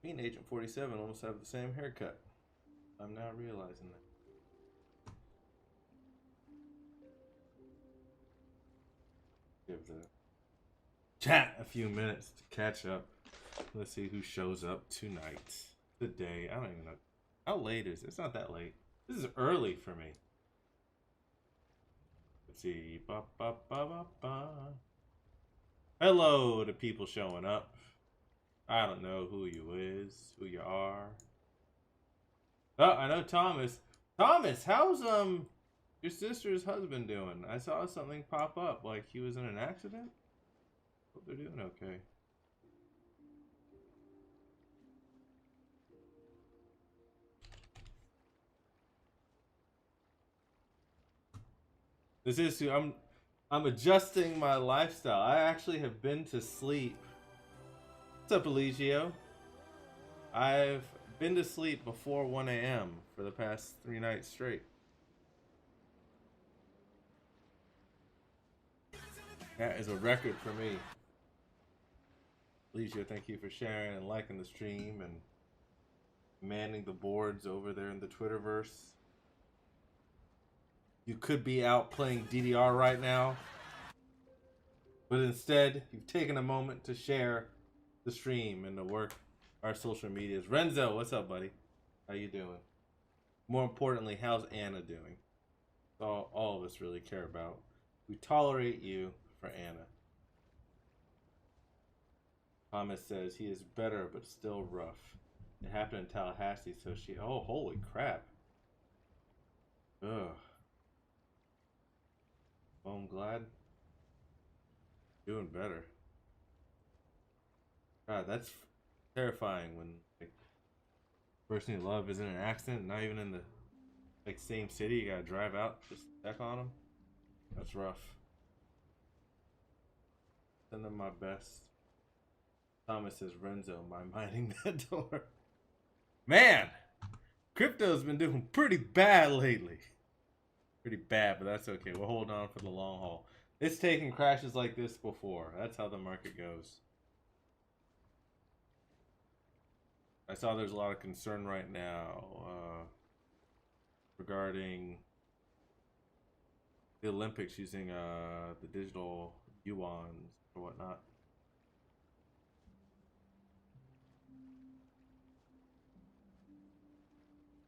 Me and Agent 47 almost have the same haircut. I'm now realizing that. Give the chat a few minutes to catch up. Let's see who shows up tonight. Today. I don't even know. How late is it? It's not that late. This is early for me. Let's see. Ba, ba, ba, ba, ba. Hello to people showing up. I don't know who you is, who you are. Oh, I know Thomas. Thomas, how's your sister's husband doing? I saw something pop up like he was in an accident. Hope they're doing okay. This is who I'm adjusting my lifestyle. I actually have been to sleep. What's up, Eligio? I've been to sleep before 1 a.m. for the past 3 nights straight. That is a record for me. Eligio, thank you for sharing and liking the stream and manning the boards over there in the Twitterverse. You could be out playing DDR right now, but instead you've taken a moment to share the stream and to work our social medias. Renzo, what's up, buddy? How you doing? More importantly, how's Anna doing? All of us really care about. We tolerate you for Anna. Thomas says he is better but still rough. It happened in Tallahassee, so she... Oh, holy crap. Ugh. Well, I'm glad. Doing better. God, that's terrifying when like person you love is in an accident, not even in the like same city. You gotta drive out just to check on them. That's rough. Send them my best. Thomas says Renzo, my minding that door. Man, crypto's been doing pretty bad lately. Pretty bad, but that's okay. We'll hold on for the long haul. It's taken crashes like this before. That's how the market goes. I saw there's a lot of concern right now regarding the Olympics using the digital yuan or whatnot.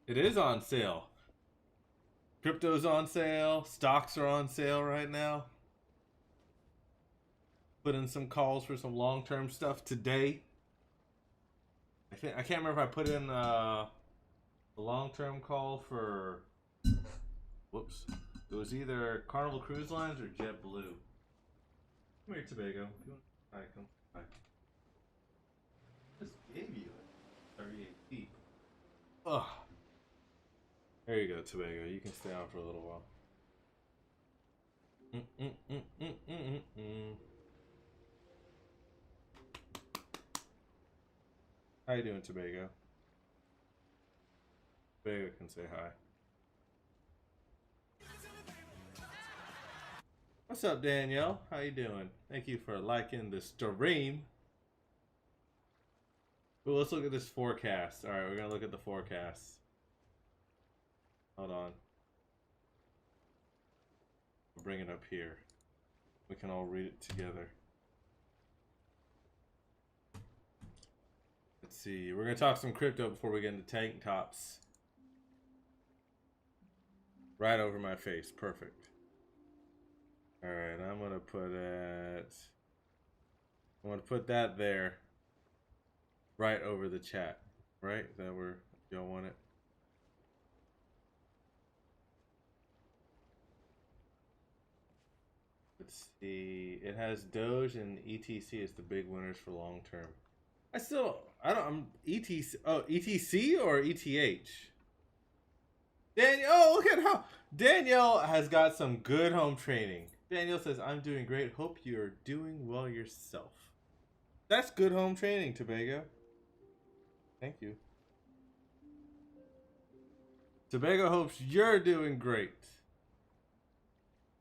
It is on sale. Crypto's on sale. Stocks are on sale right now. Put in some calls for some long-term stuff today. I can't remember if I put in the long-term call for. Whoops! It was either Carnival Cruise Lines or JetBlue. Come here, Tobago. Hi, come. Hi. Just gave you it. 38 feet. Ugh. There you go, Tobago. You can stay on for a little while. How you doing, Tobago? Tobago can say hi. What's up, Danielle? How you doing? Thank you for liking the stream. Well, let's look at this forecast. All right, we're gonna look at the forecast. Hold on. I'll bring it up here. We can all read it together. Let's see. We're gonna talk some crypto before we get into tank tops. Right over my face. Perfect. All right, I'm gonna put that there. Right over the chat. Right? Is that where y'all want it? Let's see. It has Doge and ETC as the big winners for long term. I'm ETC. Oh, ETC or ETH? Daniel, oh, look at how Danielle has got some good home training. Danielle says, I'm doing great. Hope you're doing well yourself. That's good home training, Tobago. Thank you. Tobago hopes you're doing great.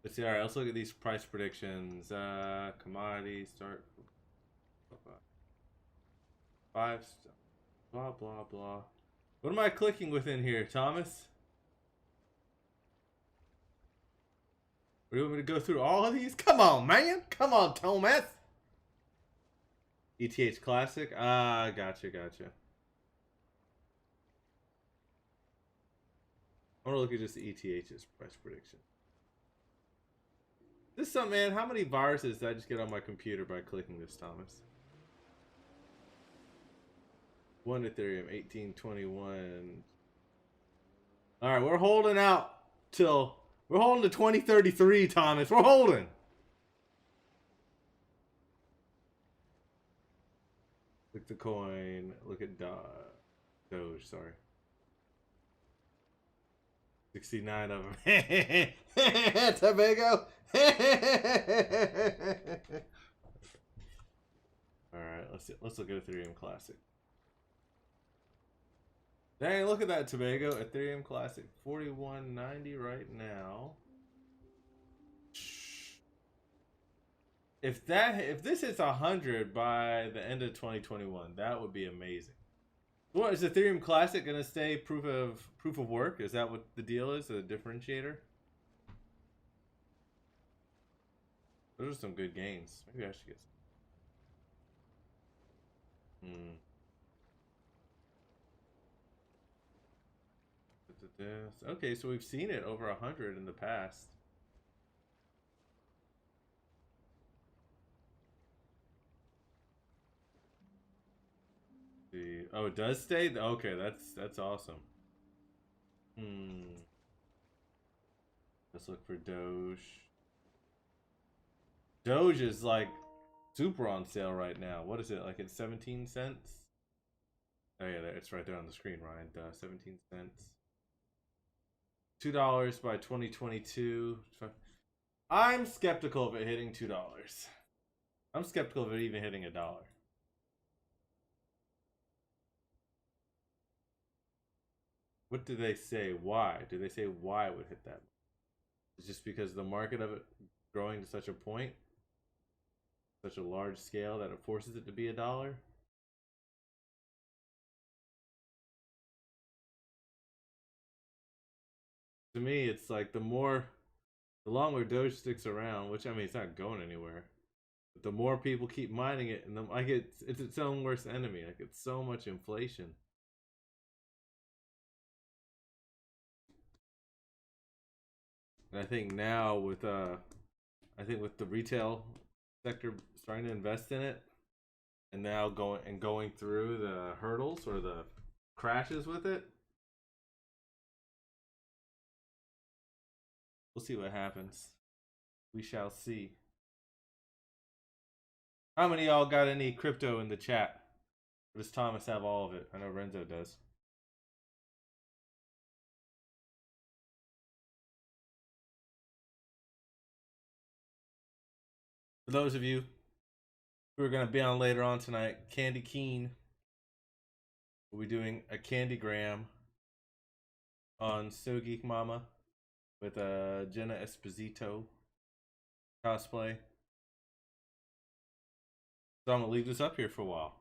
Let's see. All right, let's look at these price predictions. Commodities start 5. Blah, blah, blah. What am I clicking within here, Thomas? What, do you want me to go through all of these? Come on, man. Come on, Thomas. ETH Classic? Ah, gotcha. I want to look at just ETH's price prediction. This some man, how many viruses did I just get on my computer by clicking this, Thomas? 1 Ethereum, 1821. Alright, we're holding out till we're holding to 2033, Thomas. We're holding. Look at the coin. Look at Doge, sorry. 69 of them. Tobago. Alright, let's look at Ethereum Classic. Dang, look at that, Tobago. Ethereum Classic 41.90 right now. If this hits 100 by the end of 2021, that would be amazing. What is Ethereum Classic gonna stay proof of work? Is that what the deal is? The differentiator? Those are some good gains. Maybe I should get some. Okay, so we've seen it over 100 in the past. See, oh, it does stay. Okay, that's awesome. Let's look for Doge. Doge is like super on sale right now. What is it? Like it's 17 cents? Oh yeah, it's right there on the screen, Ryan. 17 cents. $2 by 2022. I'm skeptical of it hitting $2. I'm skeptical of it even hitting $1. What do they say? Why? Do they say why it would hit that? It's just because the market of it growing to such a point, such a large scale that it forces it to be $1? To me, it's like the longer Doge sticks around, which I mean, it's not going anywhere. But the more people keep mining it, and like it's its own worst enemy. Like it's so much inflation. And I think now with the retail sector starting to invest in it, and now going through the hurdles or the crashes with it, we'll see what happens. We shall see. How many of y'all got any crypto in the chat? Or does Thomas have all of it? I know Renzo does. For those of you who are going to be on later on tonight, Candy Keen will be doing a Candygram on So Geek Mama with a Jenna Esposito cosplay. So I'm going to leave this up here for a while.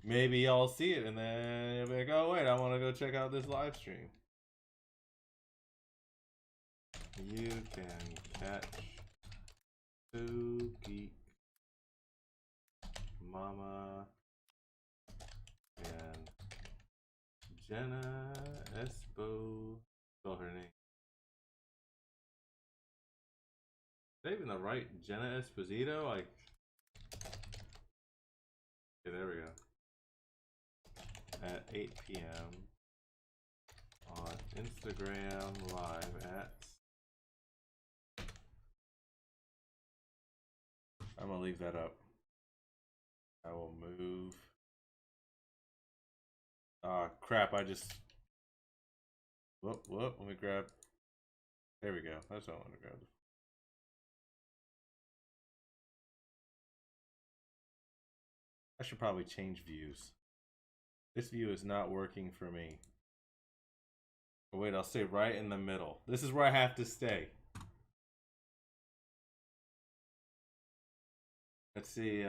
Maybe y'all see it and then you'll be like, oh wait, I want to go check out this live stream. You can catch So Geek Mama and Jenna Espo. Spell her name. Is that even the right Jenna Esposito? Like, okay, there we go. At 8 p.m. on Instagram Live at. I'm gonna leave that up. I will move. Ah, crap! I just. Whoop! Let me grab. There we go. That's what I want to grab. I should probably change views. This view is not working for me. Oh, wait, I'll stay right in the middle. This is where I have to stay. Let's see.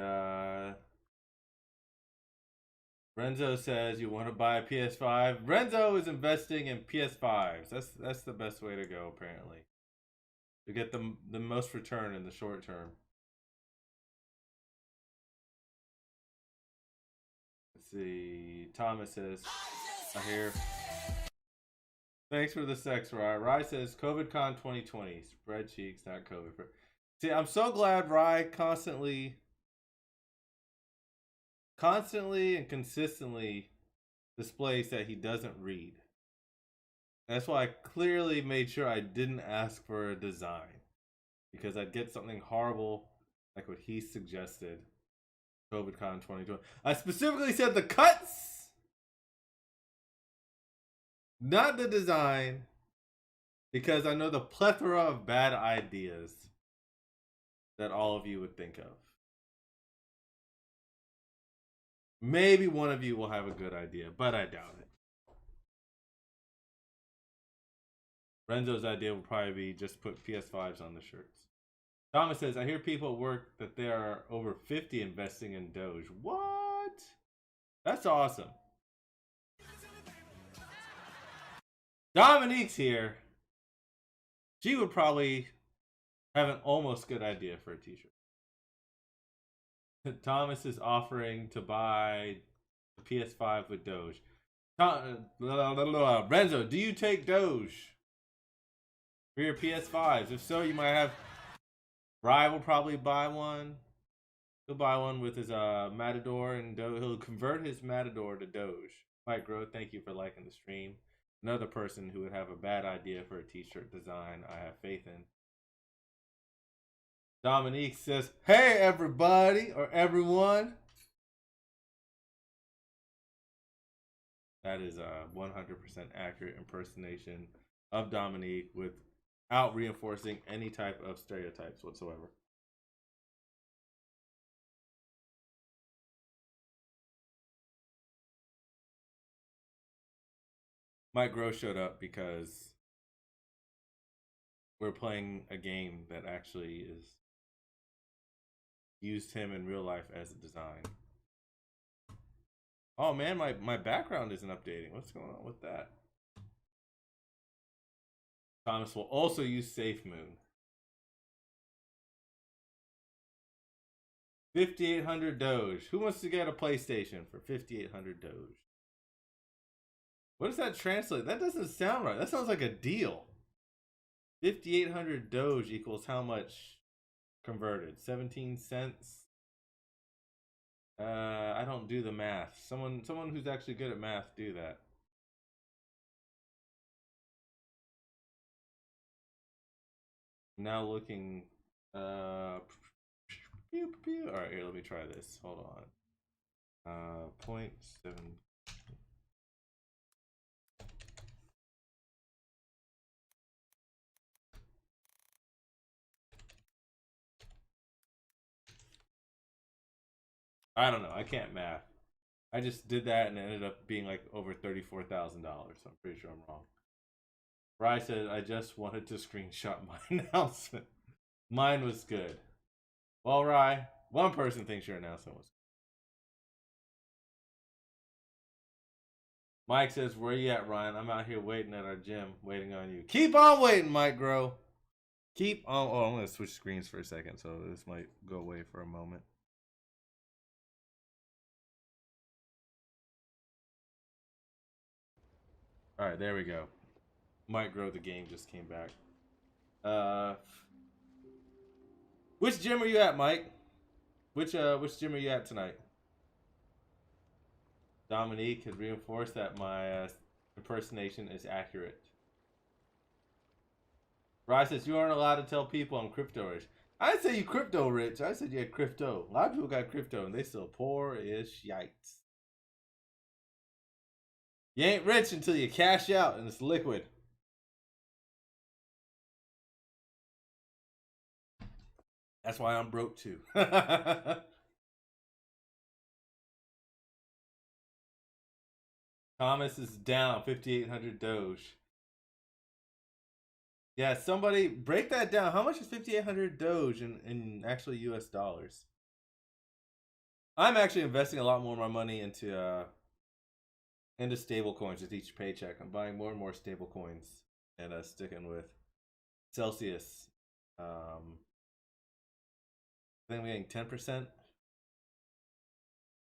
Renzo says you want to buy a PS5. Renzo is investing in PS5s. That's the best way to go, apparently. To get the most return in the short term. Let's see. Thomas says, I hear. Thanks for the sex, Rye. Rye says, COVIDCon 2020. Spread cheeks, not COVID. See, I'm so glad Rye constantly and consistently displays that he doesn't read. That's why I clearly made sure I didn't ask for a design, because I'd get something horrible like what he suggested. COVIDCon 2020. I specifically said the cuts, not the design, because I know the plethora of bad ideas that all of you would think of. Maybe one of you will have a good idea, but I doubt it. Renzo's idea will probably be just put PS5s on the shirts. Thomas says, I hear people at work that there are over 50 investing in Doge. What? That's awesome. Dominique's here. She would probably have an almost good idea for a t-shirt. Thomas is offering to buy the PS5 with Doge. Renzo, do you take Doge for your PS5s? If so, you might have. Rye will probably buy one. He'll buy one with his Matador, and he'll convert his Matador to Doge. Mike Grow, thank you for liking the stream. Another person who would have a bad idea for a t-shirt design I have faith in. Dominique says, hey everybody, or everyone. That is a 100% accurate impersonation of Dominique without reinforcing any type of stereotypes whatsoever. Mike Gross showed up because we're playing a game that actually is used him in real life as a design. Oh man, my background isn't updating. What's going on with that? Thomas will also use SafeMoon. 5,800 Doge. Who wants to get a PlayStation for 5,800 Doge? What does that translate? That doesn't sound right. That sounds like a deal. 5,800 Doge equals how much converted? 17 cents? I don't do the math. Someone who's actually good at math do that. Now looking. All right, here. Let me try this. Hold on. 0.7. I don't know. I can't math. I just did that and it ended up being like over $34,000. So I'm pretty sure I'm wrong. Rye said, I just wanted to screenshot my announcement. Mine was good. Well, Rye, one person thinks your announcement was good. Mike says, where you at, Ryan? I'm out here waiting at our gym, waiting on you. Keep on waiting, Mike Grow. Keep on. Oh, I'm going to switch screens for a second, so this might go away for a moment. All right, there we go. Mike Grow, the game just came back. Which gym are you at, Mike? Which gym are you at tonight? Dominique has reinforced that my impersonation is accurate. Rye says, you aren't allowed to tell people I'm crypto rich. I didn't say you crypto rich. I said you had crypto. A lot of people got crypto and they still poor as yikes. You ain't rich until you cash out and it's liquid. That's why I'm broke too. Thomas is down 5,800 Doge. Yeah, somebody break that down. How much is 5,800 Doge in actually US dollars? I'm actually investing a lot more of my money into into stable coins with each paycheck. I'm buying more and more stable coins and sticking with Celsius. I think we're getting 10%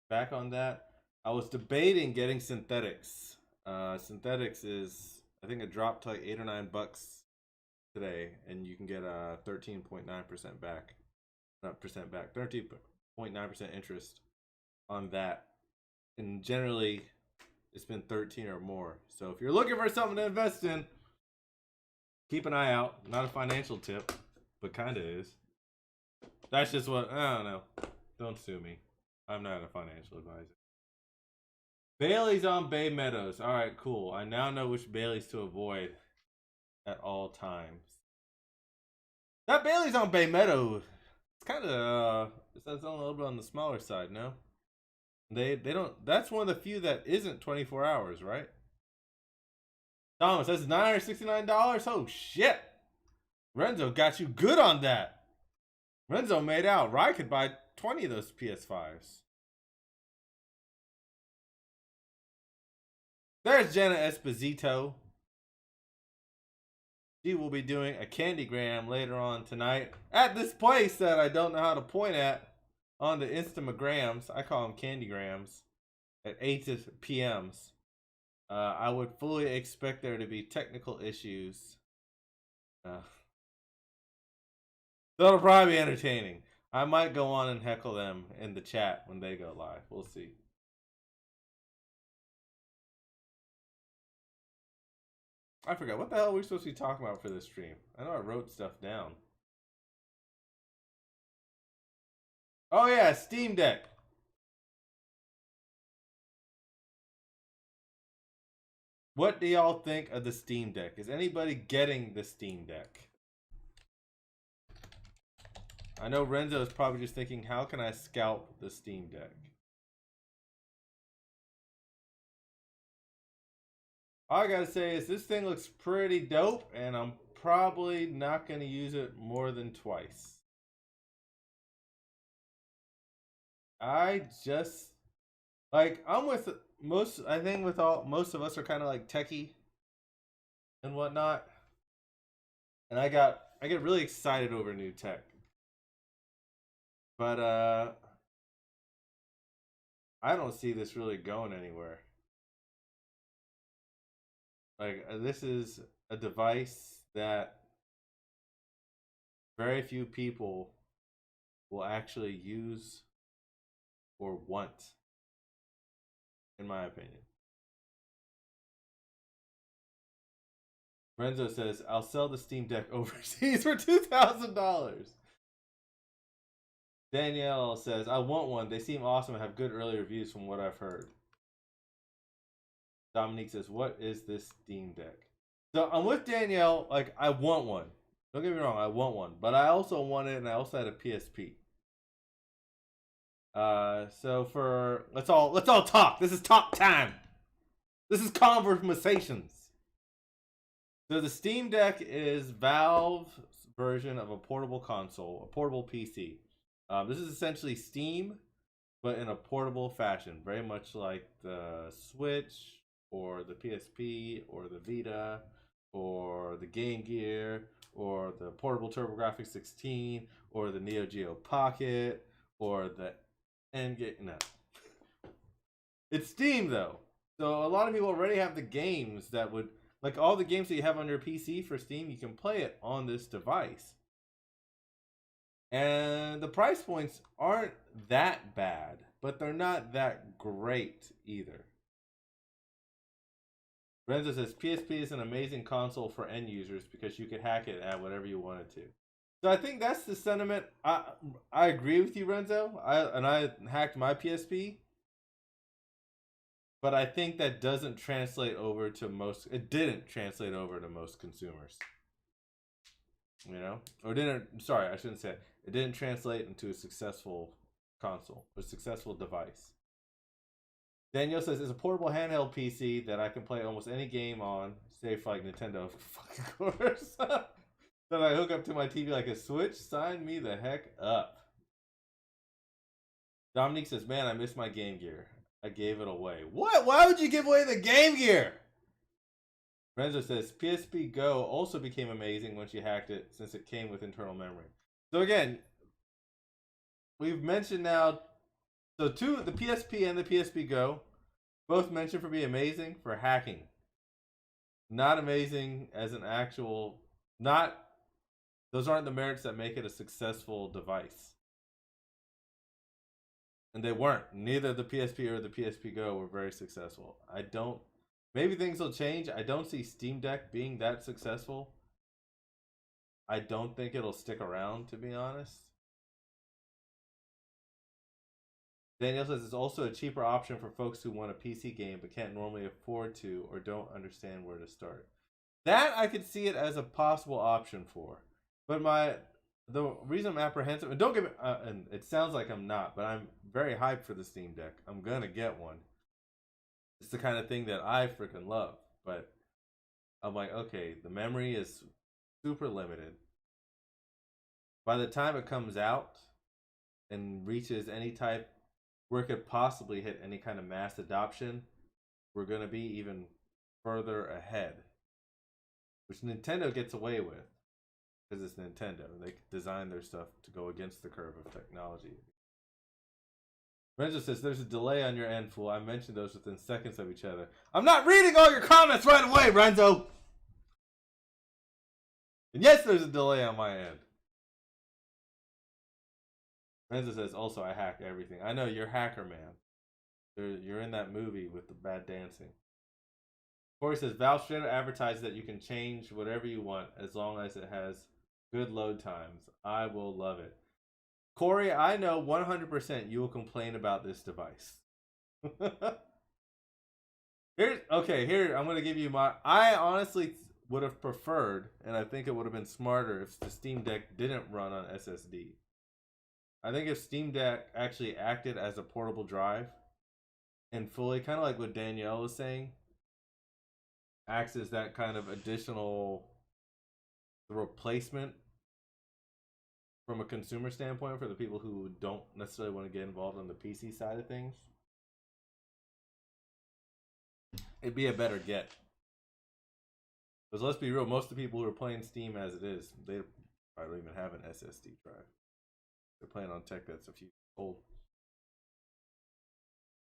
back on that. I was debating getting synthetics. Synthetics is, I think, it dropped to like $8 or $9 today, and you can get 13.9% back. Not percent back, 13.9% interest on that. And generally, it's been 13 or more. So if you're looking for something to invest in, keep an eye out. Not a financial tip, but kind of is. That's just what, I don't know. Don't sue me. I'm not a financial advisor. Bailey's on Bay Meadows. All right, cool. I now know which Baileys to avoid at all times. That Bailey's on Bay Meadows, it's kind of it's a little bit on the smaller side, no? They don't. That's one of the few that isn't 24 hours, right? Thomas, that's $969. Oh shit! Renzo got you good on that. Renzo made out. Rye could buy 20 of those PS5s. There's Jenna Esposito. She will be doing a Candygram later on tonight at this place that I don't know how to point at on the Instagrams. I call them Candygrams at 8 p.m.s. I would fully expect there to be technical issues. So it'll probably be entertaining. I might go on and heckle them in the chat when they go live. We'll see. I forgot. What the hell are we supposed to be talking about for this stream? I know I wrote stuff down. Oh yeah, Steam Deck. What do y'all think of the Steam Deck? Is anybody getting the Steam Deck? I know Renzo is probably just thinking, how can I scalp the Steam Deck? All I gotta say is this thing looks pretty dope, and I'm probably not gonna use it more than twice. I just like, I'm with most. I think with most of us are kind of like techie and whatnot, and I get really excited over new tech, but I don't see this really going anywhere. Like, this is a device that very few people will actually use or want, in my opinion. Renzo says, I'll sell the Steam Deck overseas for $2,000. Danielle says, I want one. They seem awesome and have good early reviews from what I've heard. Dominique says, what is this Steam Deck? So I'm with Danielle. Like, I want one. Don't get me wrong, I want one. But I also want it, and I also had a PSP. So for let's all talk. This is talk time. This is conversations. So the Steam Deck is Valve's version of a portable console, a portable PC. This is essentially Steam, but in a portable fashion, very much like the Switch or the PSP or the Vita or the Game Gear or the portable TurboGrafx 16 or the Neo Geo Pocket or the N-Gate. No. It's Steam though. So a lot of people already have the games that would, like all the games that you have on your PC for Steam, you can play it on this device. And the price points aren't that bad, but they're not that great either. Renzo says PSP is an amazing console for end users because you could hack it at whatever you wanted to. So I think that's the sentiment. I agree with you, Renzo. I hacked my PSP, but I think that doesn't translate over to most. It didn't translate over to most consumers. You know, or didn't. Sorry, I shouldn't say it. It didn't translate into a successful console, a successful device. Danielle says it's a portable handheld PC that I can play almost any game on, save for like Nintendo, of course. That I hook up to my TV like a Switch. Sign me the heck up. Dominique says, man, I miss my Game Gear. I gave it away. What? Why would you give away the Game Gear? Renzo says PSP Go also became amazing when she hacked it since it came with internal memory. So again, we've mentioned now, so the PSP and the PSP Go, both mentioned for being amazing for hacking. Not amazing as an actual, those aren't the merits that make it a successful device. And they weren't. Neither the PSP or the PSP Go were very successful. Maybe things will change. I don't see Steam Deck being that successful. I don't think it'll stick around, to be honest. Daniel says it's also a cheaper option for folks who want a PC game but can't normally afford to or don't understand where to start. That I could see it as a possible option for. But the reason I'm apprehensive, and don't get me, and it sounds like I'm not, but I'm very hyped for the Steam Deck. I'm gonna get one. It's the kind of thing that I freaking love. But I'm like, okay, the memory is super limited. By the time it comes out and reaches any type where it could possibly hit any kind of mass adoption, we're going to be even further ahead, which Nintendo gets away with because it's Nintendo. They design their stuff to go against the curve of technology. Renzo says there's a delay on your end, fool. I mentioned those within seconds of each other. I'm not reading all your comments right away, Renzo. And yes, there's a delay on my end. Renzo says also I hack everything. I know you're hacker, man. You're in that movie with the bad dancing. Corey says Valve straight up advertises that you can change whatever you want as long as it has good load times. I will love it. Corey, I know 100% you will complain about this device. Here, I'm going to give you I honestly would have preferred, and I think it would have been smarter if the Steam Deck didn't run on SSD. I think if Steam Deck actually acted as a portable drive and fully, kind of like what Danielle was saying, acts as that kind of additional replacement from a consumer standpoint for the people who don't necessarily want to get involved on the PC side of things, it'd be a better get. Because let's be real, most of the people who are playing Steam as it is, they probably don't even have an SSD drive. They're playing on tech that's a few old.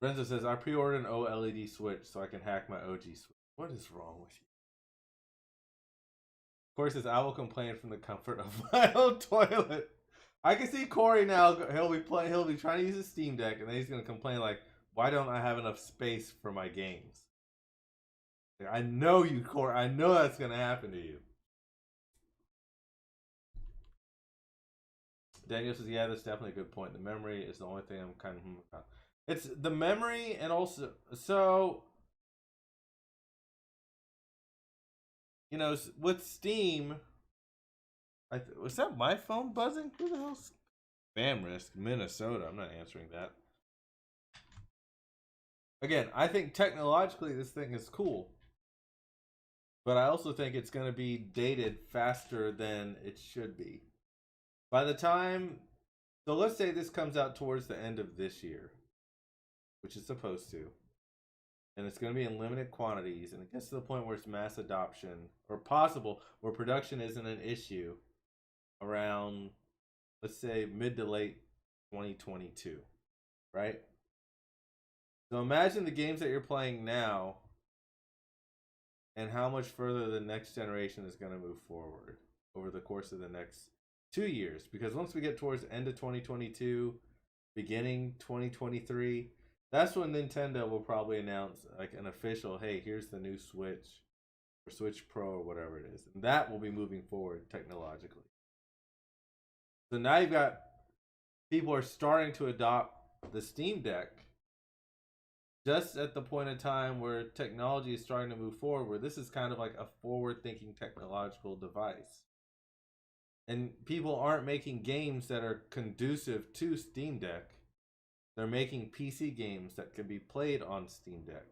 Renzo says, I pre-ordered an OLED Switch so I can hack my OG Switch. What is wrong with you? Corey says, I will complain from the comfort of my own toilet. I can see Corey now. He'll be trying to use his Steam Deck, and then he's going to complain like, why don't I have enough space for my games? Like, I know you, Corey. I know that's going to happen to you. Daniel says, yeah, that's definitely a good point. The memory is the only thing I'm kind of about. It's the memory, and also, so, you know, with Steam, was that my phone buzzing? Who the hell's spam risk? Minnesota. I'm not answering that. Again, I think technologically this thing is cool, but I also think it's going to be dated faster than it should be. By the time, so let's say this comes out towards the end of this year, which it's supposed to, and it's going to be in limited quantities, and it gets to the point where it's mass adoption, or possible, where production isn't an issue around, let's say, mid to late 2022, right? So imagine the games that you're playing now and how much further the next generation is going to move forward over the course of the next 2 years. Because once we get towards the end of 2022, beginning 2023, that's when Nintendo will probably announce like an official, hey, here's the new Switch or Switch Pro or whatever it is. And that will be moving forward technologically. So now you've got people are starting to adopt the Steam Deck just at the point in time where technology is starting to move forward, where this is kind of like a forward-thinking technological device. And people aren't making games that are conducive to Steam Deck. They're making PC games that can be played on Steam Deck.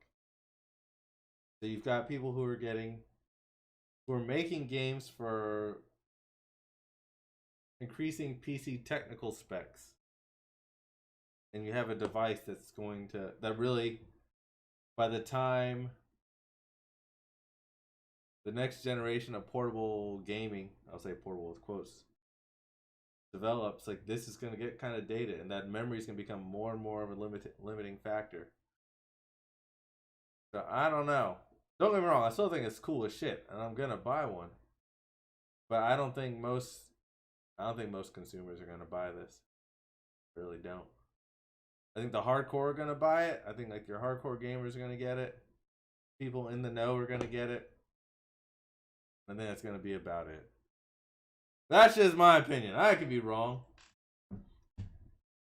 So you've got people who are making games for increasing PC technical specs and you have a device that's going to, that really, by the time the next generation of portable gaming, I'll say portable with quotes, develops, like this is going to get kind of dated, and that memory is going to become more and more of a limiting factor. So I don't know. Don't get me wrong, I still think it's cool as shit, and I'm gonna buy one. But I don't think most consumers are gonna buy this. I really don't. I think the hardcore are gonna buy it. I think like your hardcore gamers are gonna get it. People in the know are gonna get it. And then it's gonna be about it. That's just my opinion. I could be wrong.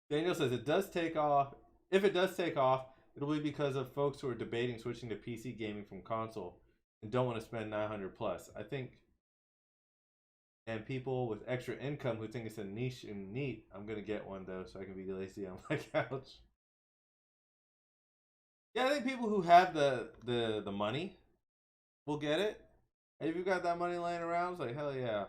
Daniel says it does take off. If it does take off, it'll be because of folks who are debating switching to PC gaming from console and don't want to spend 900 plus. I think, and people with extra income who think it's a niche and neat. I'm gonna get one though, so I can be lazy on my couch. Yeah, I think people who have the money will get it. And if you've got that money laying around, it's like hell yeah,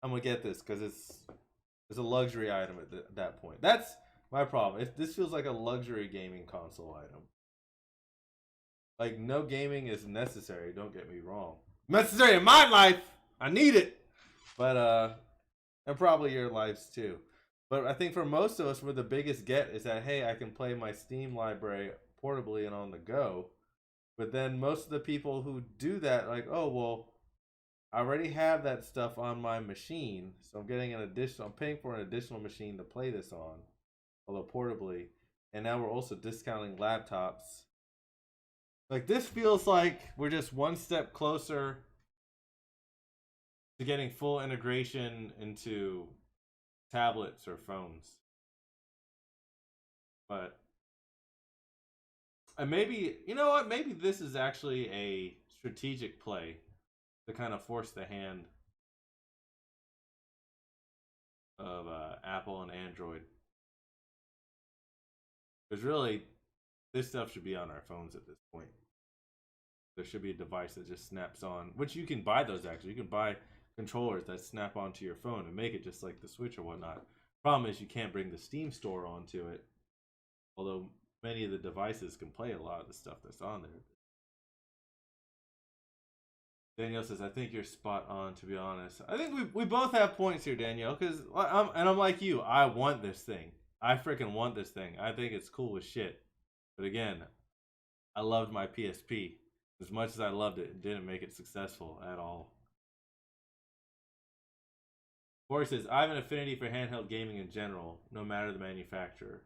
I'm gonna get this because it's a luxury item at that point. That's my problem. This feels like a luxury gaming console item. Like no gaming is necessary. Don't get me wrong. Necessary in my life. I need it. But and probably your lives too. But I think for most of us, where the biggest get is that hey, I can play my Steam library portably and on the go. But then most of the people who do that, like, oh well, I already have that stuff on my machine, so I'm getting an additional. I'm paying for an additional machine to play this on, although portably. And now we're also discounting laptops. Like this feels like we're just one step closer to getting full integration into tablets or phones. But and maybe, you know what? Maybe this is actually a strategic play to kind of force the hand of Apple and Android. Because really, this stuff should be on our phones at this point. There should be a device that just snaps on, which you can buy those actually. You can buy controllers that snap onto your phone and make it just like the Switch or whatnot. Problem is you can't bring the Steam store onto it. Although many of the devices can play a lot of the stuff that's on there. Danielle says, I think you're spot on, to be honest. I think we both have points here, Danielle, because I'm like you. I want this thing. I freaking want this thing. I think it's cool as shit. But again, I loved my PSP. As much as I loved it, it didn't make it successful at all. Corey says, I have an affinity for handheld gaming in general, no matter the manufacturer.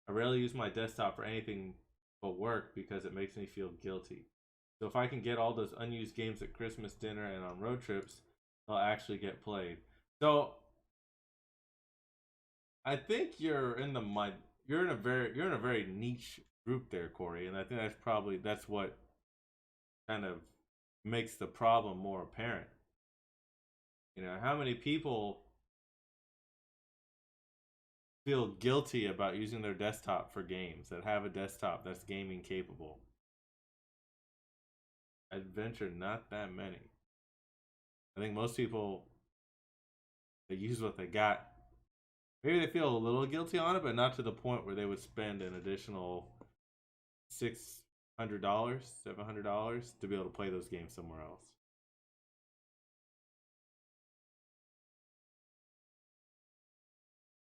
I rarely use my desktop for anything but work because it makes me feel guilty. So if I can get all those unused games at Christmas dinner and on road trips, they'll actually get played. So I think you're in a very niche group there, Corey, and I think that's what kind of makes the problem more apparent. You know, how many people feel guilty about using their desktop for games that have a desktop that's gaming capable? I'd venture not that many. I think most people, they use what they got. Maybe they feel a little guilty on it, but not to the point where they would spend an additional $600, $700 to be able to play those games somewhere else.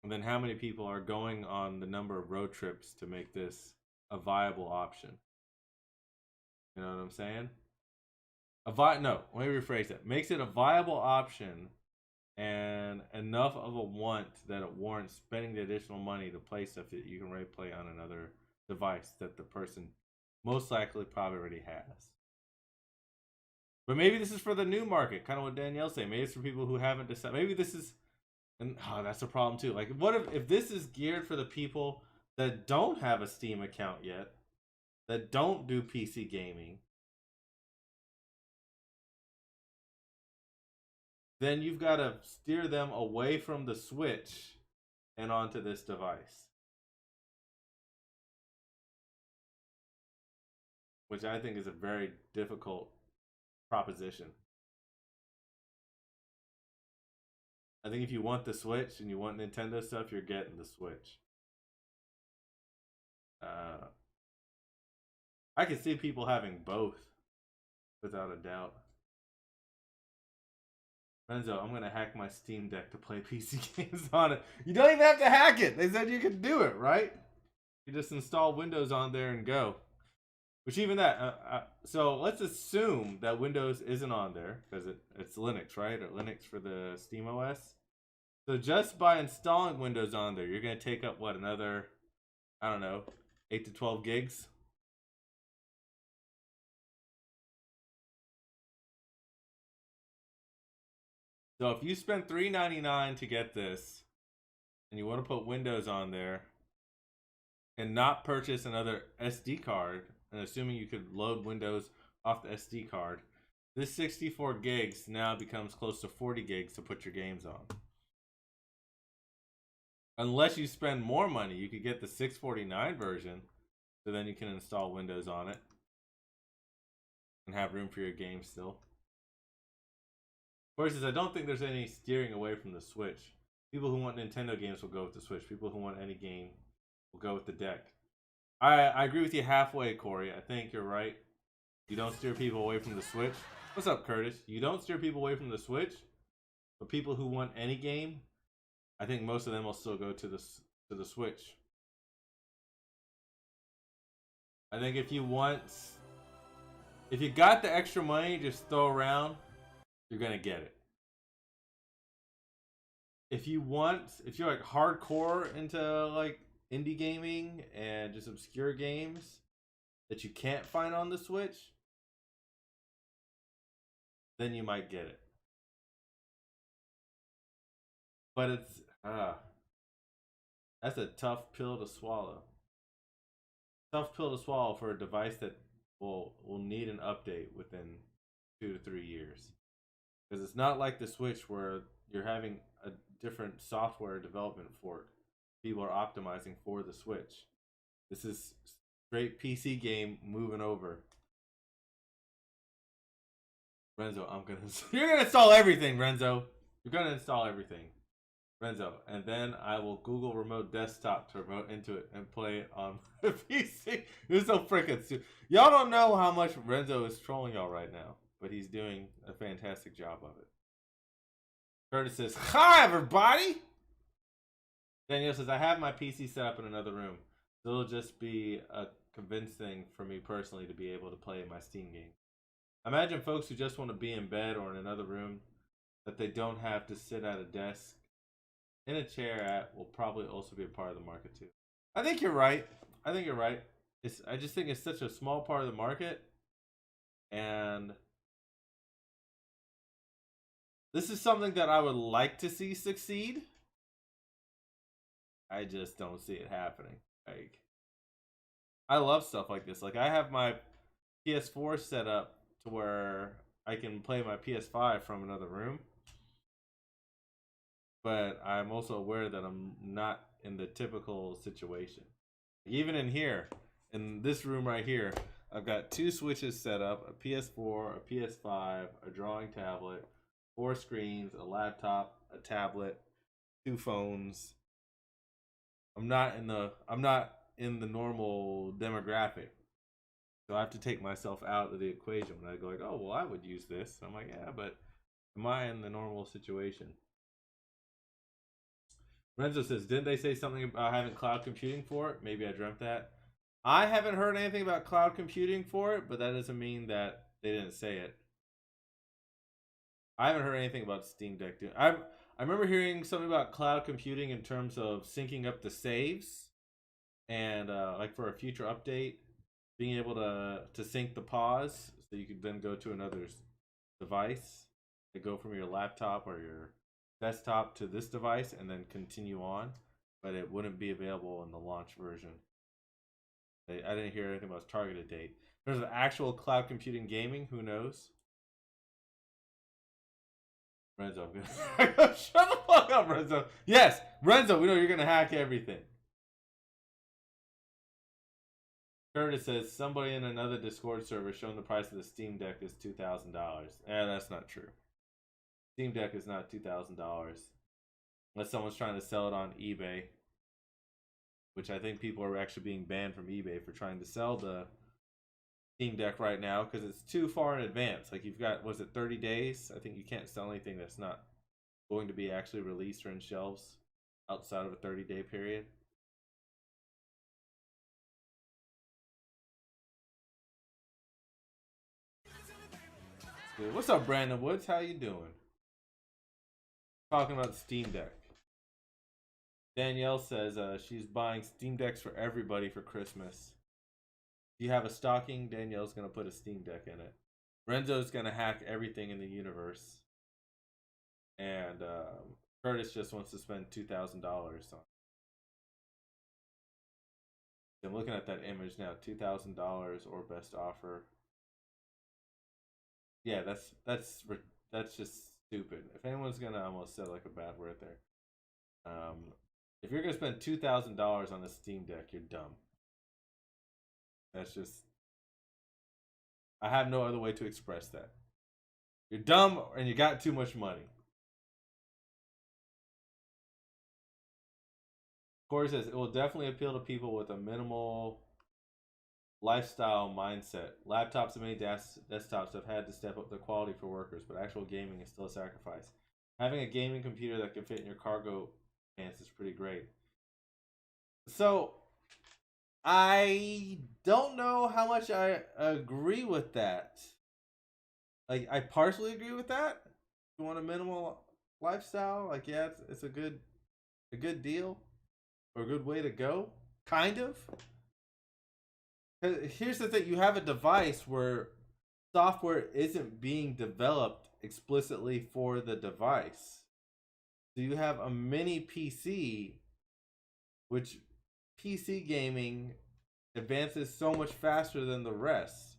And then how many people are going on the number of road trips to make this a viable option? You know what I'm saying? No, let me rephrase that. Makes it a viable option and enough of a want that it warrants spending the additional money to play stuff that you can already play on another device that the person most likely probably already has. But maybe this is for the new market, kind of what Danielle's saying. Maybe it's for people who haven't decided. Maybe this is, and that's a problem too. Like, what if this is geared for the people that don't have a Steam account yet, that don't do PC gaming? Then you've got to steer them away from the Switch and onto this device, which I think is a very difficult proposition. I think if you want the Switch and you want Nintendo stuff, you're getting the Switch. I can see people having both, without a doubt. Renzo, I'm gonna hack my Steam Deck to play PC games on it. You don't even have to hack it. They said you could do it, right? You just install Windows on there and go. Which even that, so let's assume that Windows isn't on there because it's Linux, right? Or Linux for the Steam OS. So just by installing Windows on there, you're gonna take up what, another, I don't know, 8 to 12 gigs. So if you spend $3.99 to get this, and you want to put Windows on there, and not purchase another SD card, and assuming you could load Windows off the SD card, this 64 gigs now becomes close to 40 gigs to put your games on. Unless you spend more money, you could get the $649 version, so then you can install Windows on it and have room for your games still. Versus, I don't think there's any steering away from the Switch. People who want Nintendo games will go with the Switch. People who want any game will go with the deck. I agree with you halfway, Corey. I think you're right. You don't steer people away from the Switch. What's up, Curtis? You don't steer people away from the Switch, but people who want any game, I think most of them will still go to the Switch. I think if you got the extra money just throw around, you're gonna get it. If you're like hardcore into like indie gaming and just obscure games that you can't find on the Switch, then you might get it. But it's that's a tough pill to swallow. Tough pill to swallow for a device that will need an update within 2 to 3 years. Because it's not like the Switch where you're having a different software development fork. People are optimizing for the Switch. This is straight PC game moving over. Renzo, you're gonna install everything, Renzo. You're gonna install everything, Renzo, and then I will Google Remote Desktop to remote into it and play it on the PC. This is so freaking stupid. Y'all don't know how much Renzo is trolling y'all right now, but he's doing a fantastic job of it. Curtis says, "Hi, everybody." Danielle says, "I have my PC set up in another room. So it'll just be a convincing for me personally to be able to play my Steam game. Imagine folks who just want to be in bed or in another room that they don't have to sit at a desk in a chair at will probably also be a part of the market too." I think you're right. I just think it's such a small part of the market, and this is something that I would like to see succeed. I just don't see it happening. Like, I love stuff like this. Like, I have my PS4 set up to where I can play my PS5 from another room. But I'm also aware that I'm not in the typical situation. Even in here, in this room right here, I've got 2 Switches set up, a PS4, a PS5, a drawing tablet, 4 screens, a laptop, a tablet, 2 phones. I'm not in the normal demographic. So I have to take myself out of the equation when I go like, "Oh, well, I would use this." I'm like, "Yeah, but am I in the normal situation?" Renzo says, "Didn't they say something about having cloud computing for it? Maybe I dreamt that." I haven't heard anything about cloud computing for it, but that doesn't mean that they didn't say it. I haven't heard anything about Steam Deck doing. I remember hearing something about cloud computing in terms of syncing up the saves, and like for a future update, being able to sync the pause so you could then go to another device, to go from your laptop or your desktop to this device and then continue on, but it wouldn't be available in the launch version. I didn't hear anything about its targeted date. In terms of actual cloud computing gaming, who knows? Renzo, shut the fuck up, Renzo. Yes, Renzo, we know you're gonna hack everything. Curtis says somebody in another Discord server showing the price of the Steam Deck is $2,000. That's not true. Steam Deck is not $2,000 unless someone's trying to sell it on eBay, which I think people are actually being banned from eBay for trying to sell the Steam Deck right now because it's too far in advance. Like, you've got, was it 30 days? I think you can't sell anything that's not going to be actually released or in shelves outside of a 30-day period. Good. What's up, Brandon Woods? How you doing? Talking about the Steam Deck. Danielle says she's buying Steam Decks for everybody for Christmas. If you have a stocking, Danielle's going to put a Steam Deck in it. Renzo's going to hack everything in the universe. And Curtis just wants to spend $2,000 on it. I'm looking at that image now. $2,000 or best offer. Yeah, that's just stupid. If anyone's gonna, I almost said like a bad word there. If you're gonna spend $2,000 on a Steam Deck, you're dumb. That's just, I have no other way to express that. You're dumb and you got too much money. Corey says it will definitely appeal to people with a minimal lifestyle mindset. Laptops and many desktops have had to step up their quality for workers, but actual gaming is still a sacrifice. Having a gaming computer that can fit in your cargo pants is pretty great. So, I don't know how much I agree with that. Like, I partially agree with that. If you want a minimal lifestyle, like, yeah, it's a good deal or a good way to go, kind of. Here's the thing: you have a device where software isn't being developed explicitly for the device. So you have a mini PC, which PC gaming advances so much faster than the rest.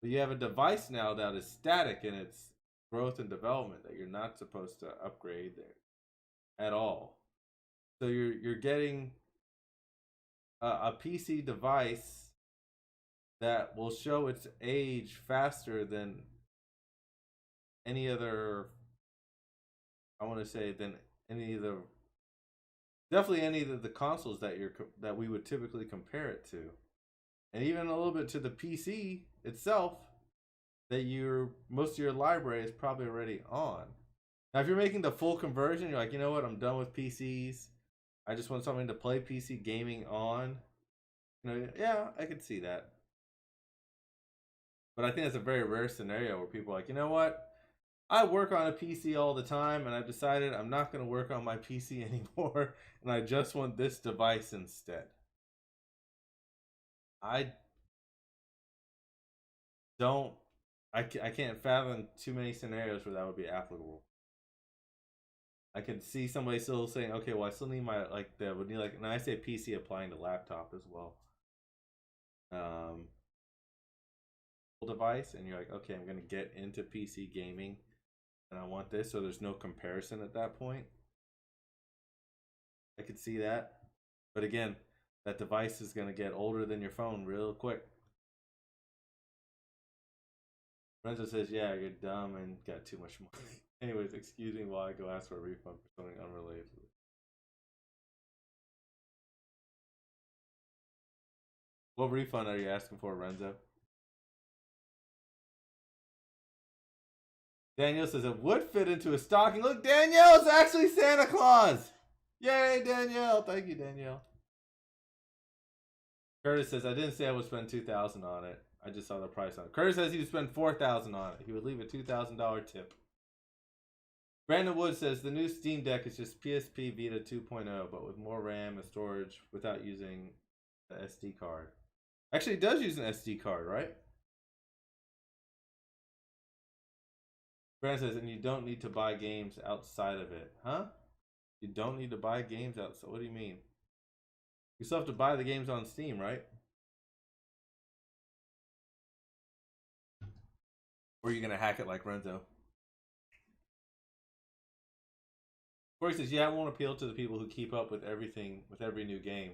But you have a device now that is static in its growth and development that you're not supposed to upgrade there at all. So you're getting a PC device that will show its age faster than any other, I want to say, than any of the, definitely any of the consoles that we would typically compare it to, and even a little bit to the PC itself that most of your library is probably already on. Now, if you're making the full conversion, you're like, you know what, I'm done with PCs. I just want something to play PC gaming on. You know, yeah, I could see that. But I think that's a very rare scenario where people are like, you know what? I work on a PC all the time, and I've decided I'm not going to work on my PC anymore, and I just want this device instead. I can't fathom too many scenarios where that would be applicable. I could see somebody still saying, okay, well, I still need my, would need, and I say PC applying to laptop as well. Device, and you're like, okay, I'm going to get into PC gaming and I want this, so there's no comparison at that point. I could see that. But again, that device is going to get older than your phone real quick. Renzo says, yeah, you're dumb and got too much money. Anyways, excuse me while I go ask for a refund for something unrelated. What refund are you asking for, Renzo? Danielle says it would fit into a stocking. Look, Danielle's actually Santa Claus. Yay, Danielle. Thank you, Danielle. Curtis says, I didn't say I would spend $2,000 on it. I just saw the price on it. Curtis says he would spend $4,000 on it. He would leave a $2,000 tip. Brandon Wood says the new Steam Deck is just PSP Vita 2.0, but with more RAM and storage without using the SD card. Actually, it does use an SD card, right? Brandon says, and you don't need to buy games outside of it. Huh? You don't need to buy games outside? What do you mean? You still have to buy the games on Steam, right? Or are you going to hack it like Renzo? Corey says, yeah, it won't appeal to the people who keep up with everything, with every new game.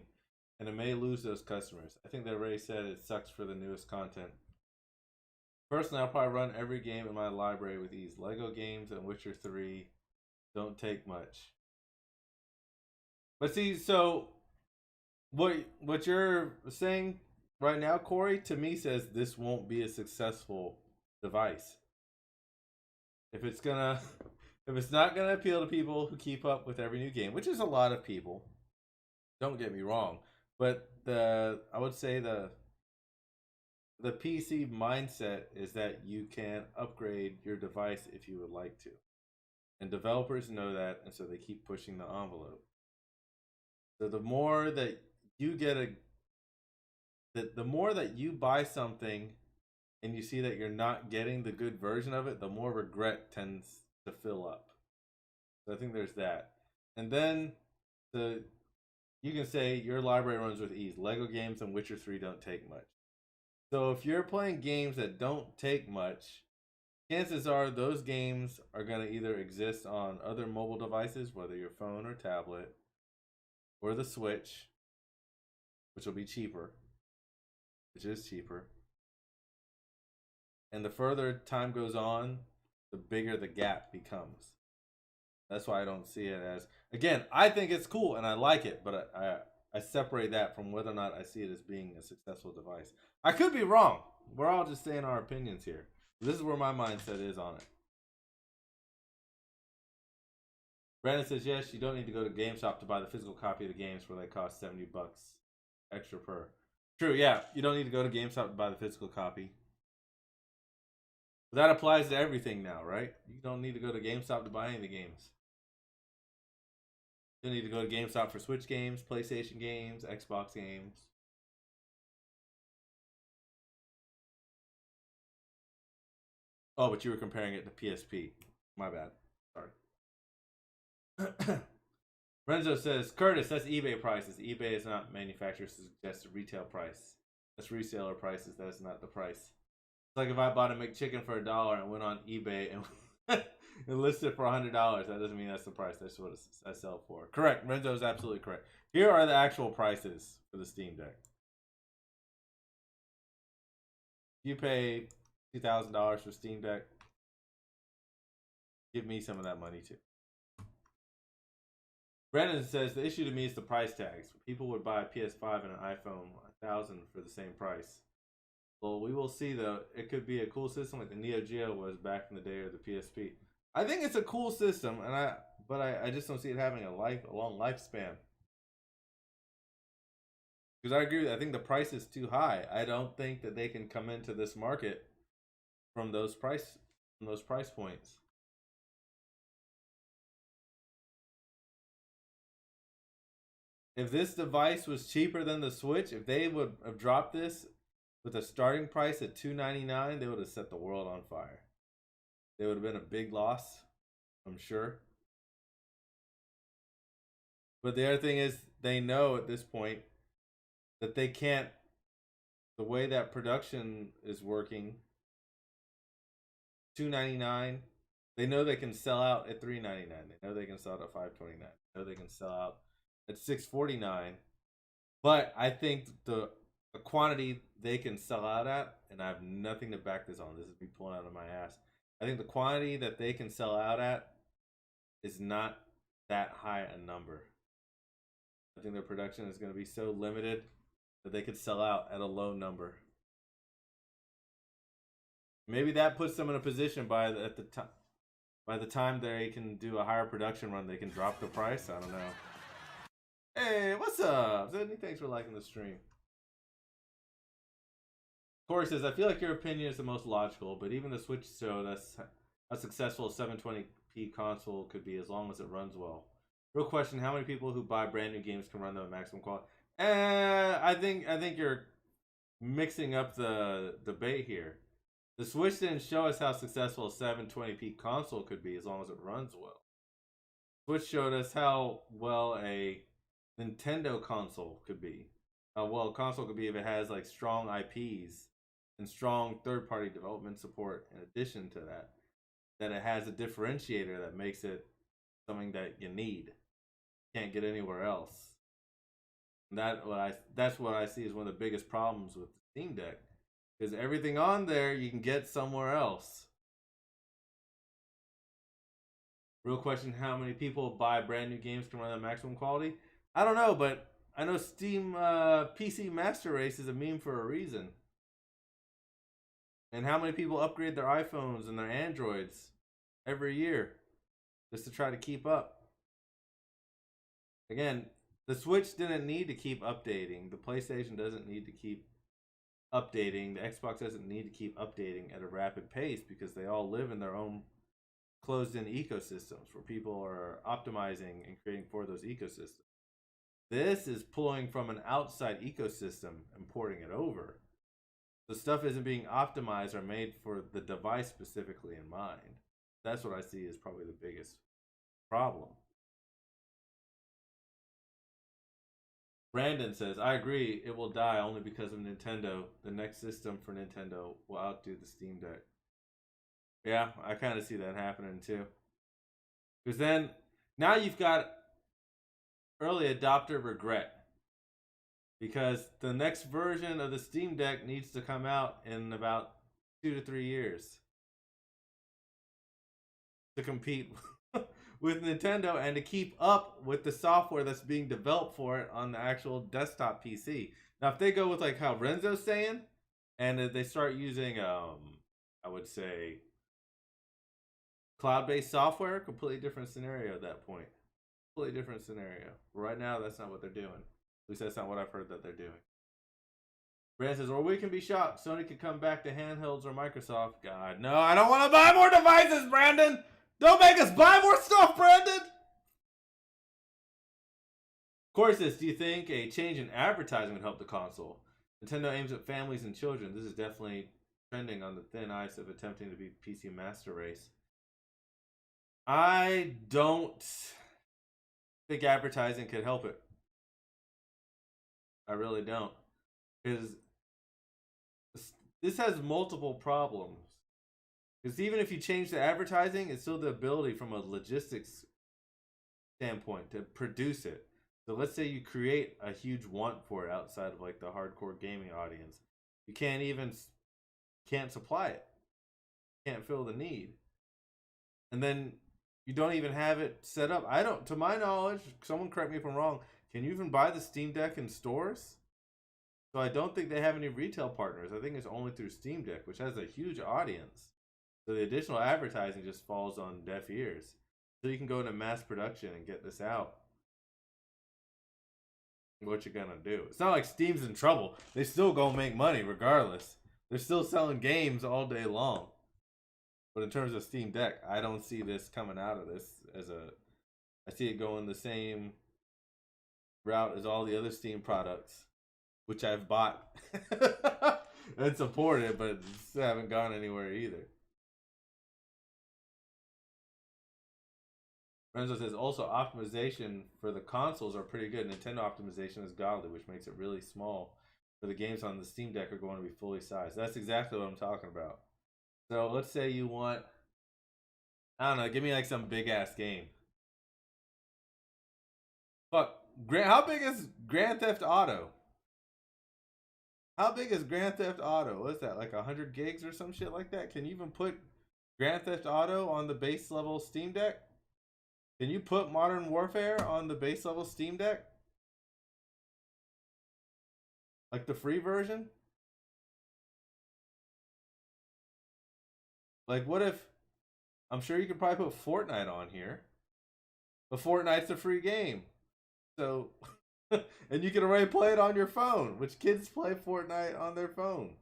And it may lose those customers. I think they already said it sucks for the newest content. Personally, I'll probably run every game in my library with ease. Lego games and Witcher 3 don't take much. But see, so what you're saying right now, Corey, to me says this won't be a successful device. If it's gonna, if it's not gonna appeal to people who keep up with every new game, which is a lot of people, don't get me wrong, but I would say the PC mindset is that you can upgrade your device if you would like to, and developers know that, and so they keep pushing the envelope. So the more that you get the more that you buy something and you see that you're not getting the good version of it, the more regret tends to fill up. So I think there's that. And then the you can say your library runs with ease. Lego games and Witcher 3 don't take much. So if you're playing games that don't take much, chances are those games are going to either exist on other mobile devices, whether your phone or tablet, or the Switch, which will be cheaper, which is cheaper. And the further time goes on, the bigger the gap becomes. That's why I don't see it as, again, I think it's cool and I like it, but I separate that from whether or not I see it as being a successful device. I could be wrong. We're all just saying our opinions here. This is where my mindset is on it. Brandon says, yes, you don't need to go to GameStop to buy the physical copy of the games where they cost $70 extra per. True, yeah. You don't need to go to GameStop to buy the physical copy. But that applies to everything now, right? You don't need to go to GameStop to buy any of the games. You don't need to go to GameStop for Switch games, PlayStation games, Xbox games. Oh, but you were comparing it to PSP. My bad. Sorry. Renzo says, Curtis, that's eBay prices. eBay is not manufacturer's suggested retail price. That's reseller prices. That is not the price. It's like if I bought a McChicken for $1 and went on eBay and listed it for $100. That doesn't mean that's the price. That's what I sell for. Correct. Renzo is absolutely correct. Here are the actual prices for the Steam Deck. You pay $2,000 for Steam Deck. Give me some of that money too. Brandon says the issue to me is the price tags. People would buy a PS5 and an iPhone $1,000 for the same price. Well, we will see though. It could be a cool system like the Neo Geo was back in the day, or the PSP. I think it's a cool system, and I just don't see it having a long lifespan. Because I agree, I think the price is too high. I don't think that they can come into this market from those price points. If this device was cheaper than the Switch, if they would have dropped this with a starting price at $299, they would have set the world on fire. They would have been a big loss, I'm sure. But the other thing is, they know at this point that they can't, the way that production is working, $299, they know they can sell out at $399. They know they can sell out at $529. They know they can sell out at $649. But I think the quantity they can sell out at, and I have nothing to back this on, this is me pulling out of my ass, I think the quantity that they can sell out at is not that high a number. I think their production is going to be so limited that they could sell out at a low number. Maybe that puts them in a position by the time they can do a higher production run, they can drop the price. I don't know. Hey, what's up? Zedney, thanks for liking the stream. Corey says, I feel like your opinion is the most logical, but even the Switch showed us how successful a 720p console could be as long as it runs well. Real question, how many people who buy brand new games can run them at maximum quality? I think you're mixing up the debate here. The Switch didn't show us how successful a 720p console could be as long as it runs well. Switch showed us how well a Nintendo console could be. How well a console could be if it has like strong IPs and strong third-party development support in addition to that. That it has a differentiator that makes it something that you need. Can't get anywhere else. And that's what I see as one of the biggest problems with the Steam Deck. Because everything on there you can get somewhere else. Real question, how many people buy brand new games can run at maximum quality? I don't know, but I know Steam PC Master Race is a meme for a reason. And how many people upgrade their iPhones and their Androids every year just to try to keep up? Again, the Switch didn't need to keep updating. The PlayStation doesn't need to keep updating. The Xbox doesn't need to keep updating at a rapid pace because they all live in their own closed-in ecosystems where people are optimizing and creating for those ecosystems. This is pulling from an outside ecosystem and porting it over. The stuff isn't being optimized or made for the device specifically in mind. That's what I see as probably the biggest problem. Brandon says, I agree, it will die only because of Nintendo. The next system for Nintendo will outdo the Steam Deck. Yeah, I kind of see that happening too. Because then, now you've got early adopter regret. Because the next version of the Steam Deck needs to come out in about 2 to 3 years to compete with Nintendo and to keep up with the software that's being developed for it on the actual desktop PC. Now, if they go with like how Renzo's saying, and they start using, I would say, cloud-based software, completely different scenario at that point. Completely different scenario. Right now, that's not what they're doing. At least that's not what I've heard that they're doing. Brand says, or we can be shocked. Sony could come back to handhelds or Microsoft. God, no, I don't want to buy more devices, Brandon! Don't make us buy more stuff, Brandon! Corsis, do you think a change in advertising would help the console? Nintendo aims at families and children. This is definitely trending on the thin ice of attempting to be PC Master Race. I don't think advertising could help it. I really don't. Because this has multiple problems. Because even if you change the advertising, it's still the ability from a logistics standpoint to produce it. So let's say you create a huge want for it outside of like the hardcore gaming audience. You can't supply it. Can't fill the need. And then you don't even have it set up. To my knowledge, someone correct me if I'm wrong, can you even buy the Steam Deck in stores? So I don't think they have any retail partners. I think it's only through Steam Deck, which has a huge audience. So the additional advertising just falls on deaf ears. So you can go into mass production and get this out. What you gonna do? It's not like Steam's in trouble. They still gonna make money regardless. They're still selling games all day long. But in terms of Steam Deck, I don't see this coming out of this I see it going the same route as all the other Steam products, which I've bought and supported, but haven't gone anywhere either. Renzo says, also optimization for the consoles are pretty good. Nintendo optimization is godly, which makes it really small. For the games on the Steam Deck are going to be fully sized. That's exactly what I'm talking about. So let's say you want, I don't know, give me like some big ass game. Fuck, how big is Grand Theft Auto? How big is Grand Theft Auto? What is that, like 100 gigs or some shit like that? Can you even put Grand Theft Auto on the base level Steam Deck? Can you put Modern Warfare on the base level Steam Deck? Like the free version? Like what if, I'm sure you could probably put Fortnite on here. But Fortnite's a free game. So, and you can already play it on your phone, which kids play Fortnite on their phone.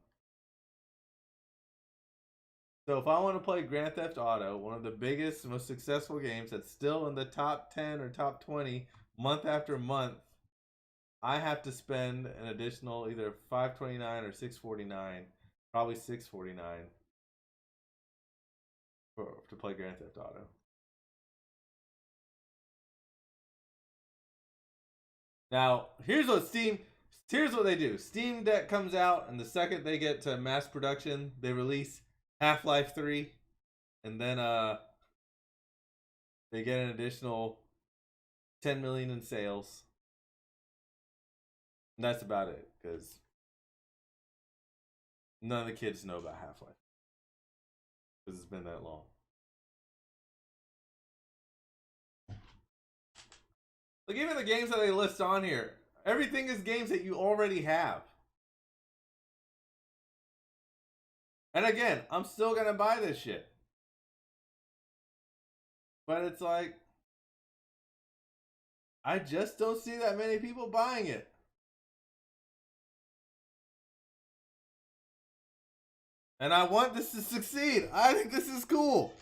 So if I want to play Grand Theft Auto, one of the biggest, most successful games that's still in the top 10 or top 20 month after month, I have to spend an additional either $5.29 or $6.49, probably $6.49 to play Grand Theft Auto. Now, here's what they do. Steam Deck comes out, and the second they get to mass production, they release Half-Life 3, and then they get an additional 10 million in sales. And that's about it, because none of the kids know about Half-Life. Because it's been that long. Like, even the games that they list on here, Everything is games that you already have. And again, I'm still gonna buy this shit. But it's like, I just don't see that many people buying it. And I want this to succeed. I think this is cool.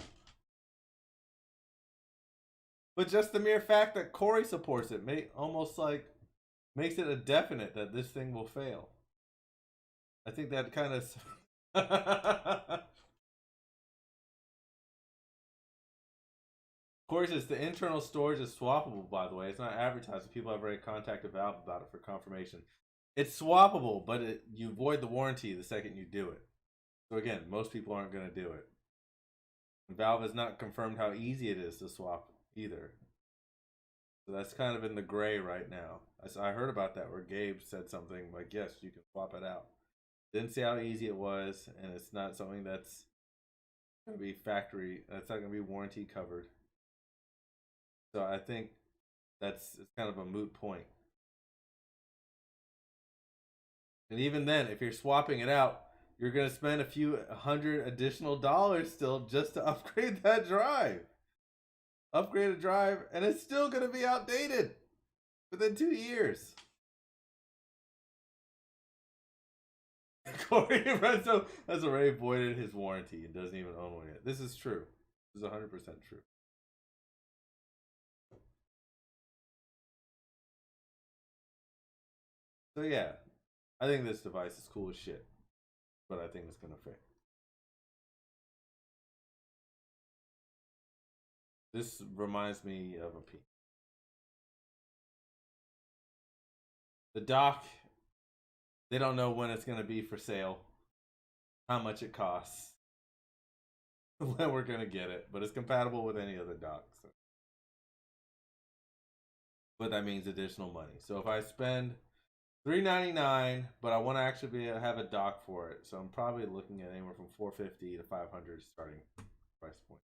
But just the mere fact that Corey supports it almost like makes it a definite that this thing will fail. I think that kind of Corey says the internal storage is swappable, by the way. It's not advertised. People have already contacted Valve about it for confirmation. It's swappable, but you void the warranty the second you do it. So again, most people aren't going to do it. Valve has not confirmed how easy it is to swap either. So that's kind of in the gray right now. I heard about that where Gabe said something like, yes, you can swap it out. Didn't see how easy it was, and it's not something that's going to be factory. That's not going to be warranty covered. So I think it's kind of a moot point. And even then, if you're swapping it out, you're going to spend a few $100 additional dollars still just to upgrade that drive. Upgrade a drive, and it's still going to be outdated within 2 years. Corey Renzo has already voided his warranty and doesn't even own one yet. This is true. This is 100% true. So yeah, I think this device is cool as shit, but I think it's gonna fail. This reminds me of a P. The dock, they don't know when it's gonna be for sale, how much it costs, when we're gonna get it, but it's compatible with any other dock. So. But that means additional money. So if I spend $399, but I want to actually have a dock for it, so I'm probably looking at anywhere from $450 to $500 starting price point.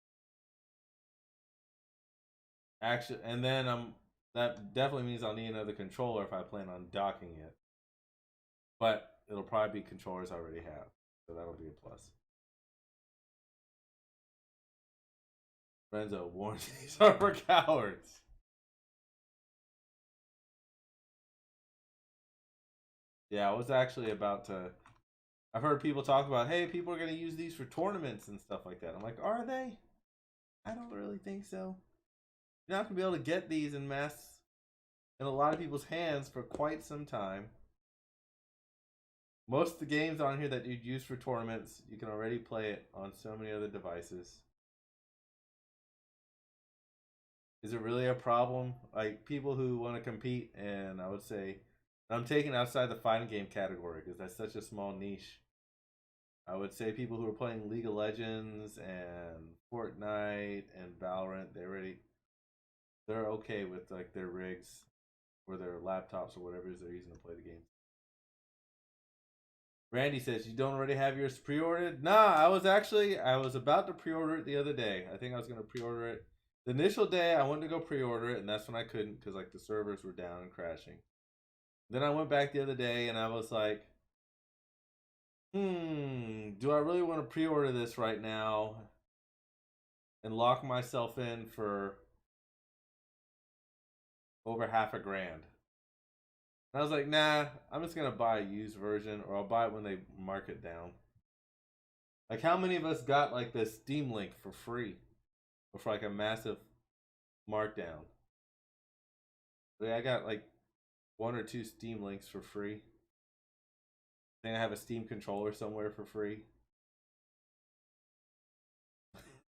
Actually, and then that definitely means I'll need another controller if I plan on docking it. But it'll probably be controllers I already have, so that'll be a plus. Renzo, warranties are for cowards. Yeah, I was actually about to. I've heard people talk about, hey, people are going to use these for tournaments and stuff like that. I'm like, are they? I don't really think so. You're not going to be able to get these in mass in a lot of people's hands for quite some time. Most of the games on here that you'd use for tournaments, you can already play it on so many other devices. Is it really a problem? Like, people who want to compete, and I would say, I'm taking outside the fighting game category because that's such a small niche. I would say people who are playing League of Legends and Fortnite and Valorant, they're okay with like their rigs or their laptops or whatever it is they're using to play the game. Randy says, you don't already have yours pre-ordered? Nah, I was about to pre-order it the other day. I think I was going to pre-order it. The initial day, I wanted to go pre-order it, and that's when I couldn't because like the servers were down and crashing. Then I went back the other day, and I was like, do I really want to pre-order this right now and lock myself in for over $500? And I was like, nah, I'm just going to buy a used version, or I'll buy it when they mark it down. Like, how many of us got like the Steam Link for free? Or for like a massive markdown? I got like 1 or 2 Steam Links for free. I think I have a Steam controller somewhere for free.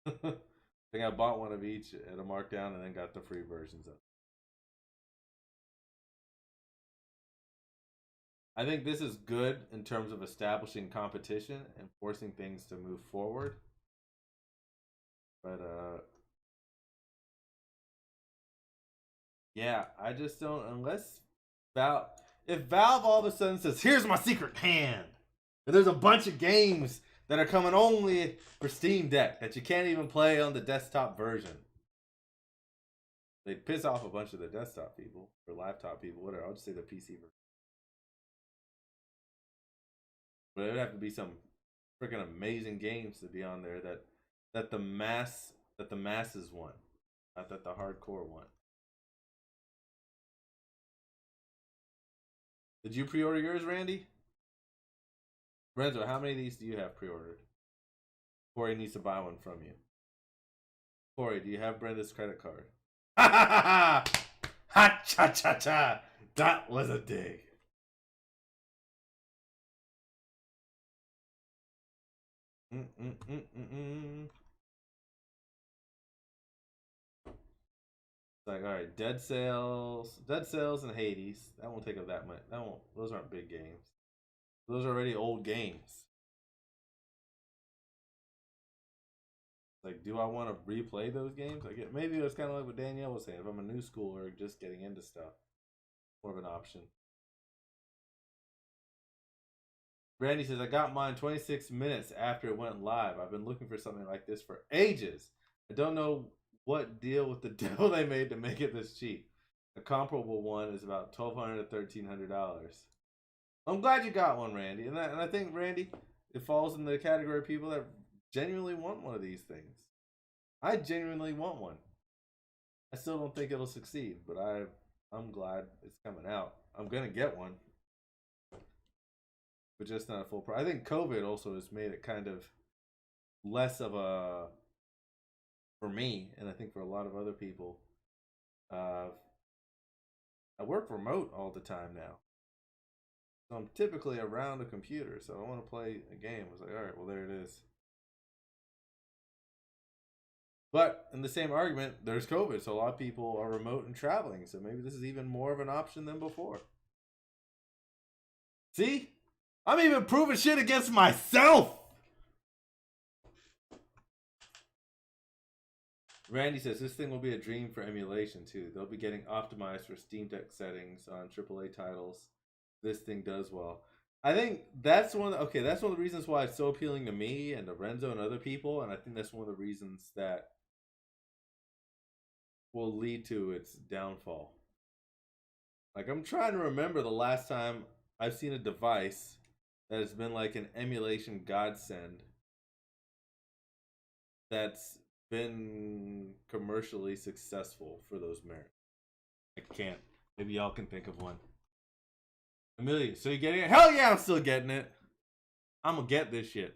I think I bought one of each at a markdown and then got the free versions of it. I think this is good in terms of establishing competition and forcing things to move forward. But yeah, I just don't, unless if Valve all of a sudden says, here's my secret hand, and there's a bunch of games that are coming only for Steam Deck that you can't even play on the desktop version. They'd piss off a bunch of the desktop people or laptop people, whatever. I'll just say the PC version. But it would have to be some freaking amazing games to be on there that the masses want, not that the hardcore want. Did you pre-order yours, Randy? Renzo, how many of these do you have pre-ordered? Corey needs to buy one from you. Corey, do you have Brenda's credit card? Ha ha ha ha! Ha cha cha cha! That was a dig. It's like, all right, Dead Cells, and Hades. That won't take up that much. That won't. Those aren't big games. Those are already old games. Like, do I want to replay those games? Like, maybe it's kind of like what Danielle was saying. If I'm a new schooler just getting into stuff, more of an option. Randy says, I got mine 26 minutes after it went live. I've been looking for something like this for ages. I don't know what deal with the devil they made to make it this cheap. A comparable one is about $1,200 to $1,300. I'm glad you got one, Randy. And I think, Randy, it falls in the category of people that genuinely want one of these things. I genuinely want one. I still don't think it'll succeed, but I'm glad it's coming out. I'm going to get one. But just not a full price. I think COVID also has made it kind of less of a, for me, and I think for a lot of other people, I work remote all the time now. So I'm typically around a computer, so I want to play a game. I was like, all right, well, there it is. But in the same argument, there's COVID, so a lot of people are remote and traveling, so maybe this is even more of an option than before. See? I'm even proving shit against myself! Randy says this thing will be a dream for emulation too. They'll be getting optimized for Steam Deck settings on AAA titles. This thing does well. I think that's one. That's one of the reasons why it's so appealing to me and to Renzo and other people, and I think that's one of the reasons that will lead to its downfall. Like, I'm trying to remember the last time I've seen a device that has been like an emulation godsend that's been commercially successful for those merits. I can't. Maybe y'all can think of one. Amelia, so you getting it? Hell yeah, I'm still getting it. I'm gonna get this shit.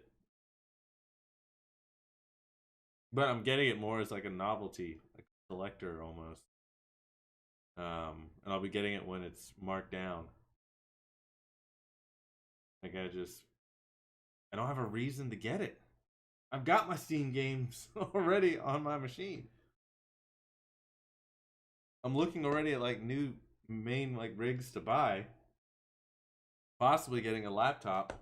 But I'm getting it more as like a novelty, like a collector almost. And I'll be getting it when it's marked down. Like, I don't have a reason to get it. I've got my Steam games already on my machine. I'm looking already at like new main like rigs to buy. Possibly getting a laptop.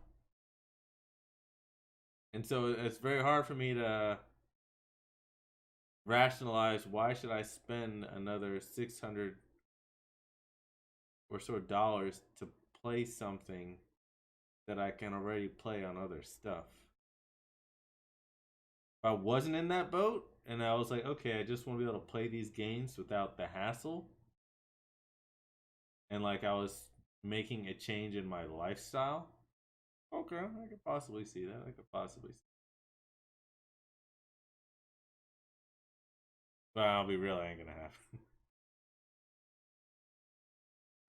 And so it's very hard for me to rationalize why should I spend another $600 or so dollars to play something that I can already play on other stuff. If I wasn't in that boat and I was like, okay, I just want to be able to play these games without the hassle, and like I was making a change in my lifestyle, okay, I could possibly see that. But I'll be real, I ain't gonna have.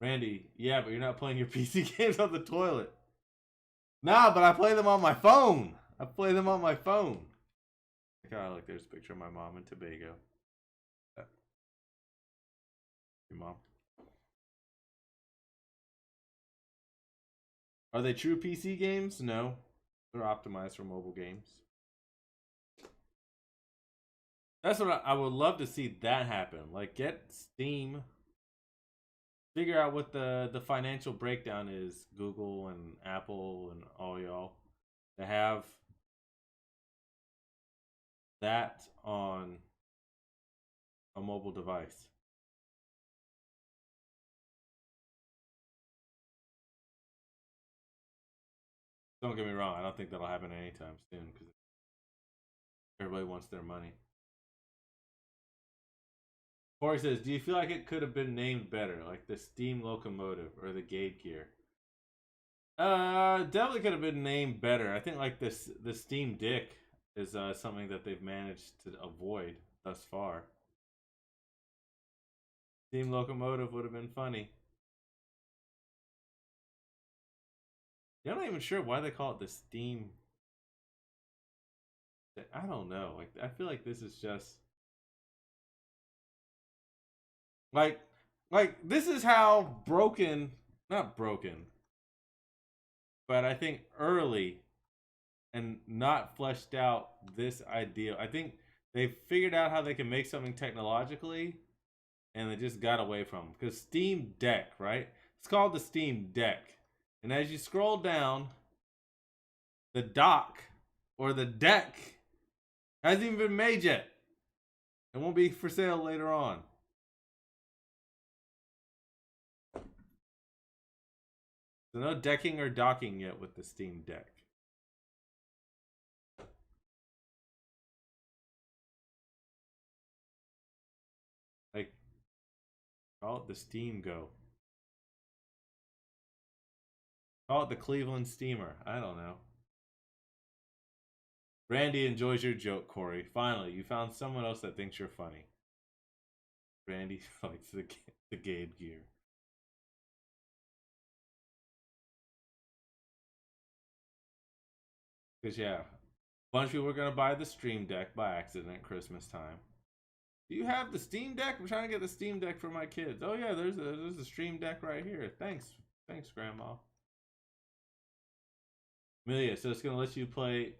Randy, yeah, but you're not playing your PC games on the toilet. Nah, but I play them on my phone. God, look, there's a picture of my mom in Tobago. Your mom. Are they true PC games? No. They're optimized for mobile games. That's what I would love to see that happen. Like, get Steam, figure out what the financial breakdown is, Google and Apple and all y'all, to have that on a mobile device. Don't get me wrong, I don't think that'll happen anytime soon because everybody wants their money. Corey says, do you feel like it could have been named better, like the steam locomotive or the Gade gear? Definitely could have been named better. I think like the Steam Dick is something that they've managed to avoid thus far. Steam locomotive would have been funny. Yeah, I'm not even sure why they call it the Steam. I don't know. Like I feel like this is just like this is how broken, not broken, but I think early and not fleshed out this idea. I think they figured out how they can make something technologically and they just got away from it. Because Steam Deck, right? It's called the Steam Deck. And as you scroll down, the dock or the deck hasn't even been made yet. It won't be for sale later on. So no decking or docking yet with the Steam Deck. Like, call it the Steam Go. Call it the Cleveland Steamer. I don't know. Randy enjoys your joke, Corey. Finally, you found someone else that thinks you're funny. Randy likes the Gade gear. Because, yeah, a bunch of people were going to buy the Stream Deck by accident at Christmas time. Do you have the Steam Deck? I'm trying to get the Steam Deck for my kids. Oh, yeah, there's a Stream Deck right here. Thanks, Grandma. Amelia, so it's going to let you play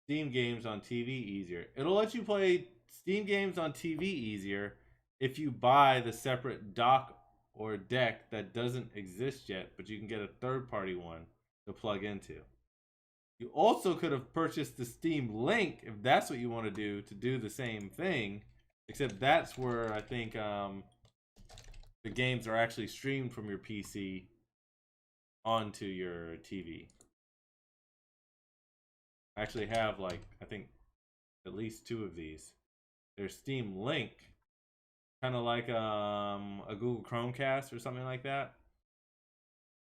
Steam games on TV easier. It'll let you play Steam games on TV easier if you buy the separate dock or deck that doesn't exist yet, but you can get a third-party one to plug into. You also could have purchased the Steam Link if that's what you want to do the same thing, except that's where I think the games are actually streamed from your PC onto your TV. I actually have like I think at least 2 of these. There's Steam Link, kind of like a Google Chromecast or something like that.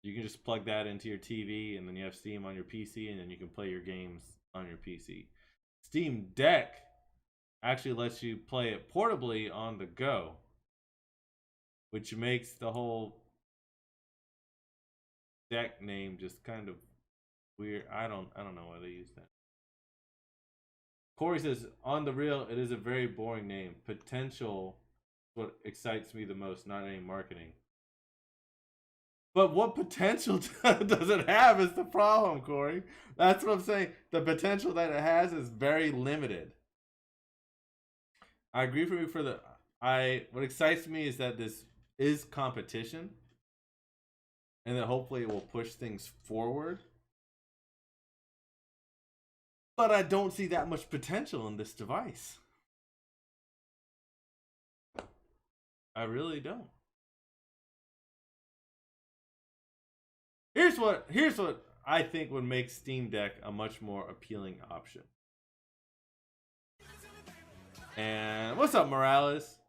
You can just plug that into your TV, and then you have Steam on your PC, and then you can play your games on your PC. Steam Deck actually lets you play it portably on the go, which makes the whole deck name just kind of weird. I don't know why they use that. Corey says, on the real, it is a very boring name. Potential is what excites me the most, not any marketing. But what potential does it have is the problem, Corey. That's what I'm saying. The potential that it has is very limited. I agree with you for the... What excites me is that this is competition. And that hopefully it will push things forward. But I don't see that much potential in this device. I really don't. Here's what I think would make Steam Deck a much more appealing option. And what's up, Morales?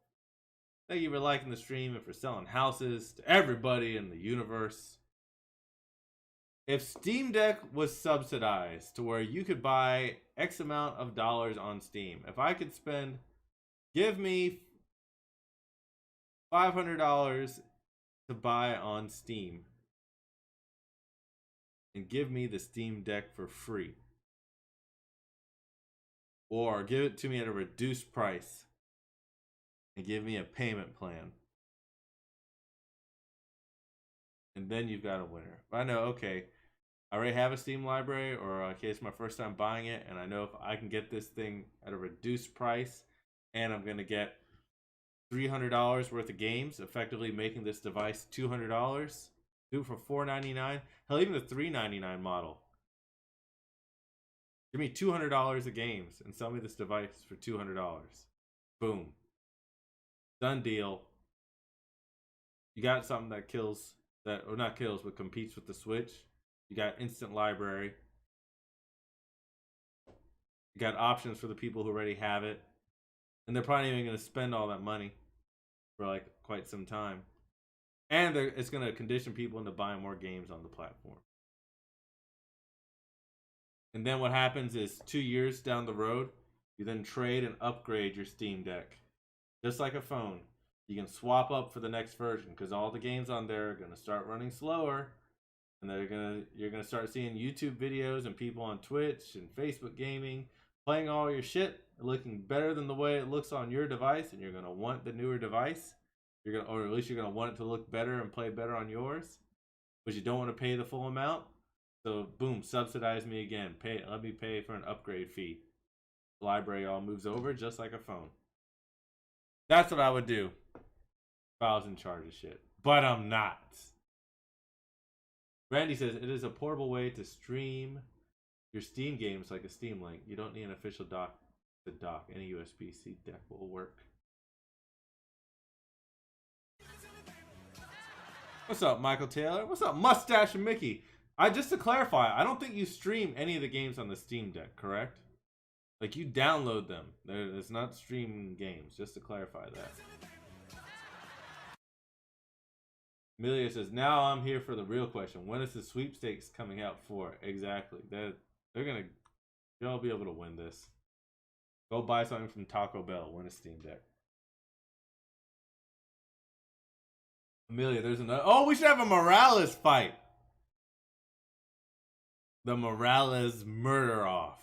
Thank you for liking the stream and for selling houses to everybody in the universe. If Steam Deck was subsidized to where you could buy X amount of dollars on Steam, if I could spend, give me $500 to buy on Steam and give me the Steam Deck for free, or give it to me at a reduced price and give me a payment plan, and then you've got a winner. I know, okay, I already have a Steam library, or in case it's my first time buying it, and I know if I can get this thing at a reduced price and I'm gonna get $300 worth of games, effectively making this device $200. Do it for $499. Hell, even the $399 model. Give me $200 of games and sell me this device for $200. Boom. Done deal. You got something that kills, that, or not kills, but competes with the Switch. You got instant library. You got options for the people who already have it. And they're probably not even going to spend all that money. for like quite some time. And it's going to condition people into buying more games on the platform. And then what happens is 2 years down the road, you then trade and upgrade your Steam Deck. Just like a phone. You can swap up for the next version because all the games on there are going to start running slower. And you're gonna start seeing YouTube videos and people on Twitch and Facebook gaming playing all your shit, looking better than the way it looks on your device, and you're gonna want the newer device. Or at least you're gonna want it to look better and play better on yours, but you don't want to pay the full amount. So boom, subsidize me again. Let me pay for an upgrade fee. The library all moves over just like a phone. That's what I would do if I was in charge of shit, but I'm not. Randy says it is a portable way to stream your Steam games like a Steam Link. You don't need an official dock to dock. Any USB-C deck will work. What's up, Michael Taylor? What's up, Mustache and Mickey? Just to clarify, I don't think you stream any of the games on the Steam Deck, correct? Like you download them. It's not streaming games. Just to clarify that. Amelia says, now I'm here for the real question. When is the sweepstakes coming out for? Exactly. You'll be able to win this. Go buy something from Taco Bell. Win a Steam Deck. Amelia, there's another. Oh, we should have a Morales fight. The Morales murder off.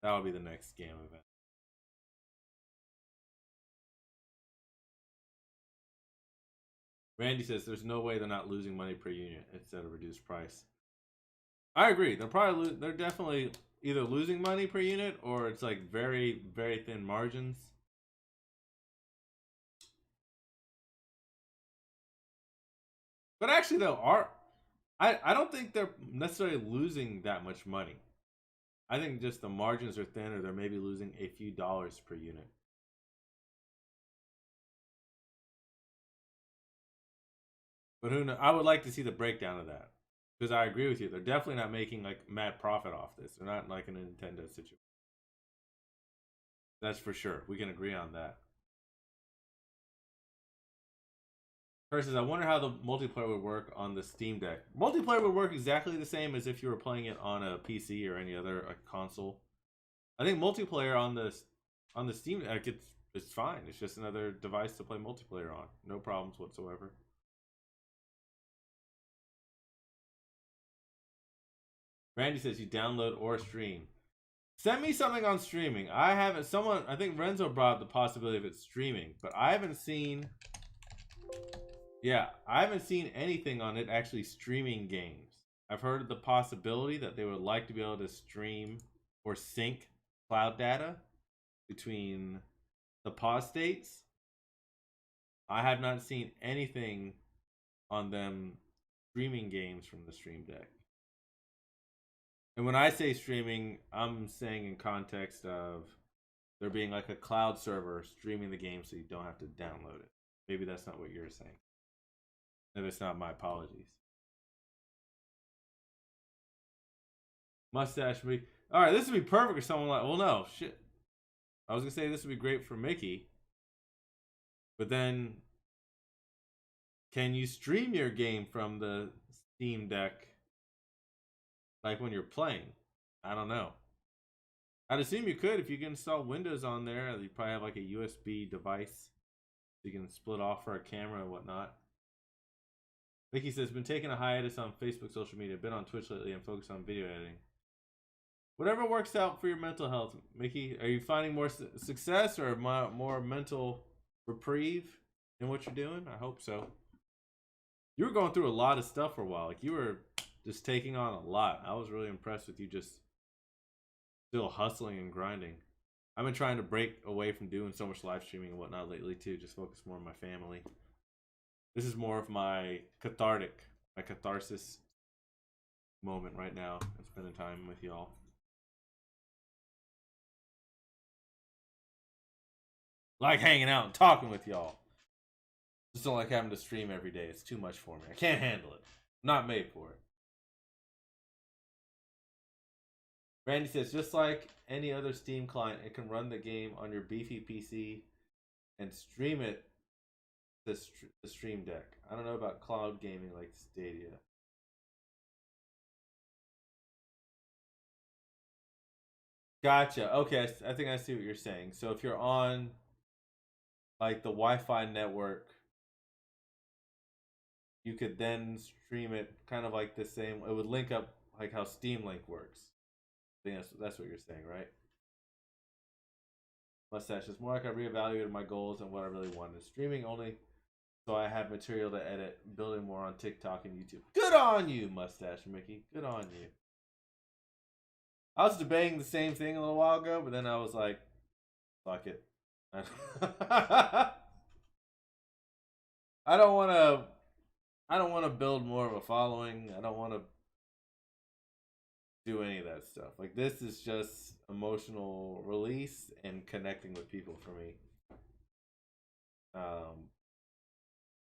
That would be the next scam event. Randy says there's no way they're not losing money per unit instead of reduced price. I agree. They're definitely either losing money per unit or it's like very, very thin margins. But actually though, I don't think they're necessarily losing that much money. I think just the margins are thin or they're maybe losing a few dollars per unit. But who knows? I would like to see the breakdown of that. Because I agree with you. They're definitely not making like mad profit off this. They're not like a Nintendo situation. That's for sure. We can agree on that. First says, I wonder how the multiplayer would work on the Steam Deck. Multiplayer would work exactly the same as if you were playing it on a PC or any other console. I think multiplayer on the Steam Deck, it's fine. It's just another device to play multiplayer on. No problems whatsoever. Randy says you download or stream. Send me something on streaming. I think Renzo brought up the possibility of it streaming, but I haven't seen anything on it actually streaming games. I've heard of the possibility that they would like to be able to stream or sync cloud data between the pause states. I have not seen anything on them streaming games from the Stream Deck. And when I say streaming, I'm saying in context of there being like a cloud server streaming the game so you don't have to download it. Maybe that's not what you're saying. If it's not, my apologies. Mustache me. Alright, this would be perfect for someone like, well, no, shit. I was going to say this would be great for Mickey. But then, can you stream your game from the Steam Deck? Like when you're playing? I don't know. I'd assume you could if you can install Windows on there. You probably have like a USB device. You can split off for a camera and whatnot. Mickey says, been taking a hiatus on Facebook social media. Been on Twitch lately and focused on video editing. Whatever works out for your mental health, Mickey. Are you finding more success or more mental reprieve in what you're doing? I hope so. You were going through a lot of stuff for a while. Like you were just taking on a lot. I was really impressed with you just still hustling and grinding. I've been trying to break away from doing so much live streaming and whatnot lately too. Just focus more on my family. This is more of my catharsis moment right now. I'm spending time with y'all. Like hanging out and talking with y'all. Just don't like having to stream every day. It's too much for me. I can't handle it. I'm not made for it. Randy says, just like any other Steam client, it can run the game on your beefy PC and stream it the Stream Deck. I don't know about cloud gaming like Stadia. Gotcha. Okay, I think I see what you're saying. So if you're on like the Wi-Fi network, you could then stream it kind of like the same. It would link up like how Steam Link works. I think that's what you're saying, right? Mustache is more like I reevaluated my goals and what I really wanted. Streaming only so I have material to edit, building more on TikTok and YouTube. Good on you, Mustache Mickey. Good on you. I was debating the same thing a little while ago, but then I was like, fuck it. I don't want to build more of a following. I don't want to do any of that stuff. Like, this is just emotional release and connecting with people for me.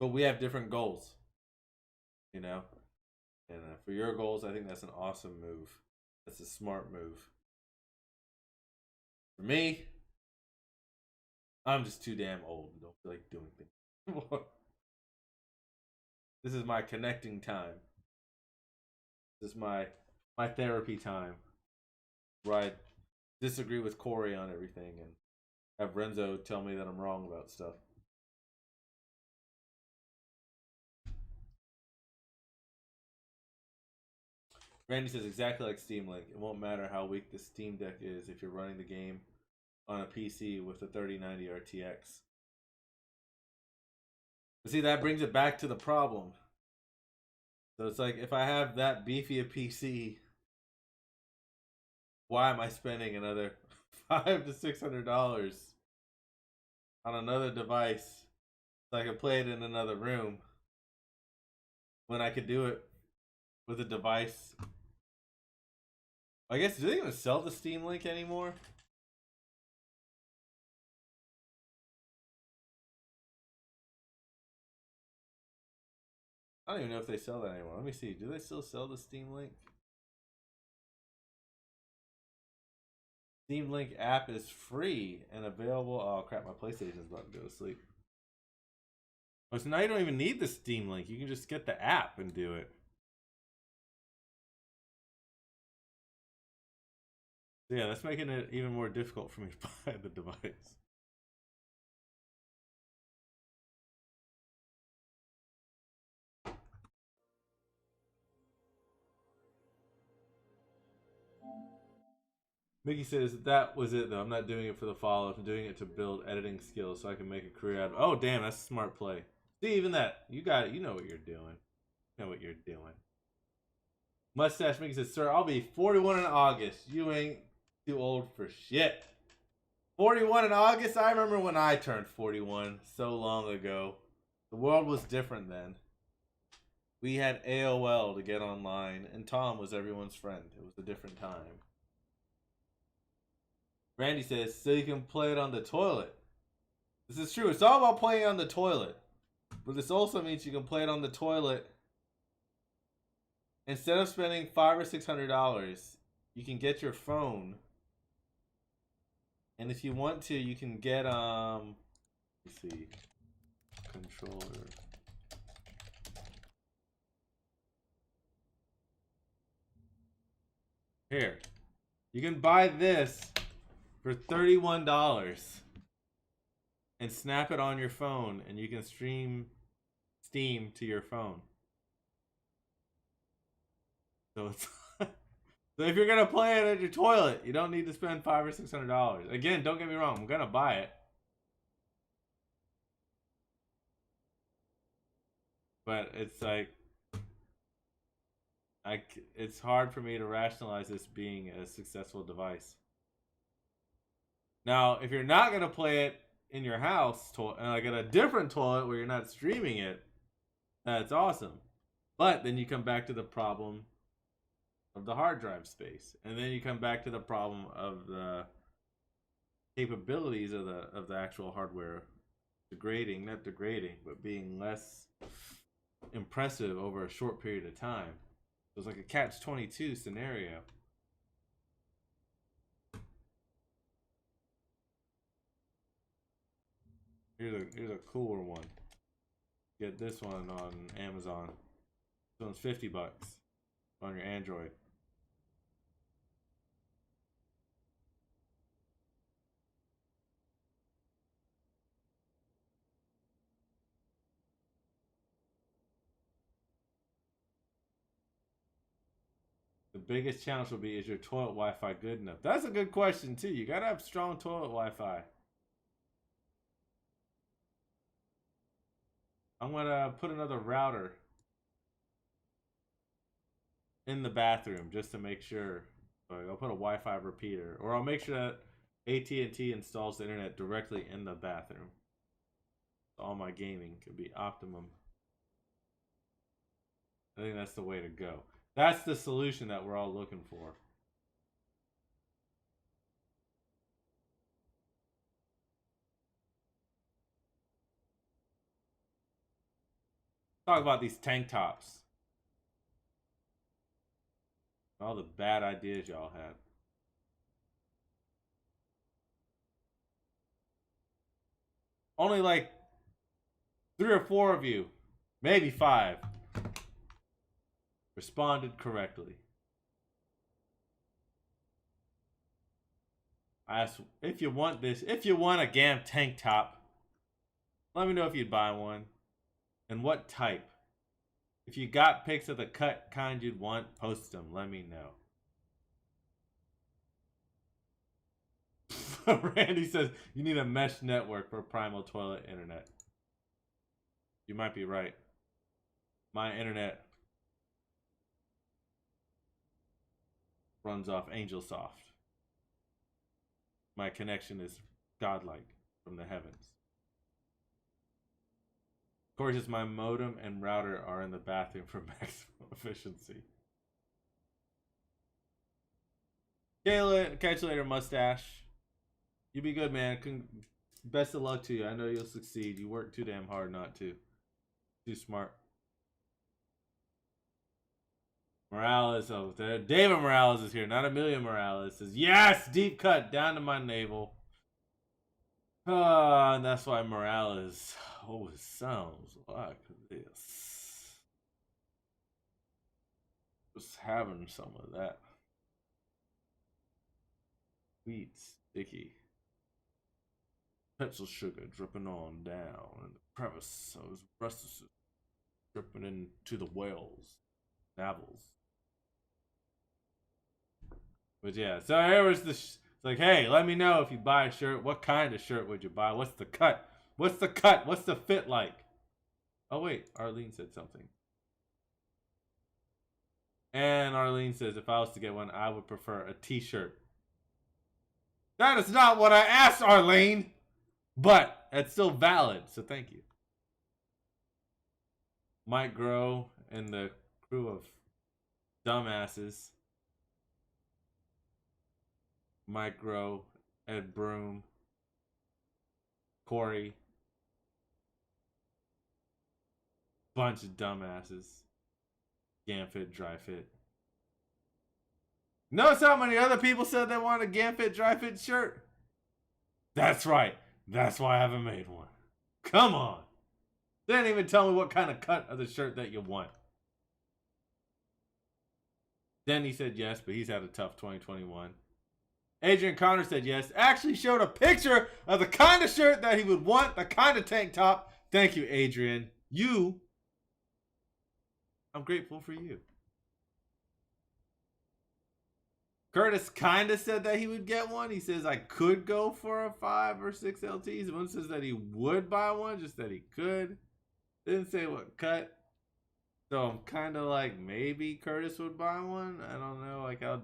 But we have different goals, you know? And for your goals, I think that's an awesome move. That's a smart move. For me, I'm just too damn old and don't feel like doing things. This is my connecting time. This is my therapy time, where I disagree with Corey on everything and have Renzo tell me that I'm wrong about stuff. Randy says exactly like Steam Link. It won't matter how weak the Steam Deck is if you're running the game on a PC with a 3090 RTX. But see, that brings it back to the problem. So it's like, if I have that beefy a PC, why am I spending another $500 to $600 on another device so I can play it in another room when I could do it with a device? I guess, do they even sell the Steam Link anymore? I don't even know if they sell that anymore. Let me see. Do they still sell the Steam Link? Steam Link app is free and available. Oh crap, my PlayStation's about to go to sleep. Oh, so now you don't even need the Steam Link. You can just get the app and do it. So yeah, that's making it even more difficult for me to buy the device. Mickey says that was it though. I'm not doing it for the follow-up. I'm doing it to build editing skills so I can make a career out of it. Oh damn, that's a smart play. See, even that. You got it. You know what you're doing. You know what you're doing. Mustache Mickey says, sir, I'll be 41 in August. You ain't too old for shit. 41 in August? I remember when I turned 41 so long ago. The world was different then. We had AOL to get online, and Tom was everyone's friend. It was a different time. Randy says, so you can play it on the toilet. This is true. It's all about playing on the toilet. But this also means you can play it on the toilet. Instead of spending $500 or $600, you can get your phone. And if you want to, you can get let's see, controller. Here, you can buy this for $31 and snap it on your phone, and you can stream Steam to your phone. So it's so if you're gonna play it at your toilet, you don't need to spend $500 or $600. Again, don't get me wrong, I'm gonna buy it, but it's like, it's hard for me to rationalize this being a successful device. Now, if you're not gonna play it in your house, like at a different toilet where you're not streaming it, that's awesome. But then you come back to the problem of the hard drive space, and then you come back to the problem of the capabilities of the actual hardware not degrading, but being less impressive over a short period of time. So it's like a catch-22 scenario. Here's a cooler one. get this one on Amazon. This one's $50 on your Android. The biggest challenge will be, is your toilet Wi-Fi good enough? That's a good question too. You gotta have strong toilet Wi-Fi. I'm gonna put another router in the bathroom just to make sure. Like, I'll put a Wi-Fi repeater, or I'll make sure that AT&T installs the internet directly in the bathroom. So all my gaming could be optimum. I think that's the way to go. That's the solution that we're all looking for. Talk about these tank tops. All the bad ideas y'all had. Only like 3 or 4 of you, maybe 5, responded correctly. I asked if you want this, if you want a GAM tank top, let me know if you'd buy one and what type. If you got pics of the cut kind you'd want, post them. Let me know. Randy says you need a mesh network for Primal Toilet internet. You might be right. My internet runs off AngelSoft. My connection is godlike from the heavens. Of course, it's my modem and router are in the bathroom for maximum efficiency. Catch you later, mustache. You be good, man. Best of luck to you. I know you'll succeed. You work too damn hard not to. Too smart. Morales over there. David Morales is here. Not Amelia Morales. Says, yes! Deep cut down to my navel. And that's why Morales always sounds like this. Just having some of that. Sweet, sticky. Pencil sugar dripping on down. And the crevice of his breasts dripping into the whales. Navels. But yeah, so here was the... It's like, hey, let me know if you buy a shirt. What kind of shirt would you buy? What's the cut? What's the cut? What's the fit like? Oh, wait. Arlene said something. And Arlene says, if I was to get one, I would prefer a t-shirt. That is not what I asked, Arlene. But it's still valid, so thank you. Mike Grow and the crew of dumbasses. Mike Grow, Ed Broom, Corey. Bunch of dumbasses. GamFit, DryFit. Notice how many other people said they wanted a GamFit, DryFit shirt? That's right. That's why I haven't made one. Come on. They didn't even tell me what kind of cut of the shirt that you want. Denny said yes, but he's had a tough 2021. Adrian Connor said yes. Actually showed a picture of the kind of shirt that he would want, the kind of tank top. Thank you, Adrian. I'm grateful for you. Curtis kind of said that he would get one. He says I could go for a 5 or 6 LTs. One says that he would buy one, just that he could. Didn't say what cut. So I'm kind of like, maybe Curtis would buy one. I don't know like how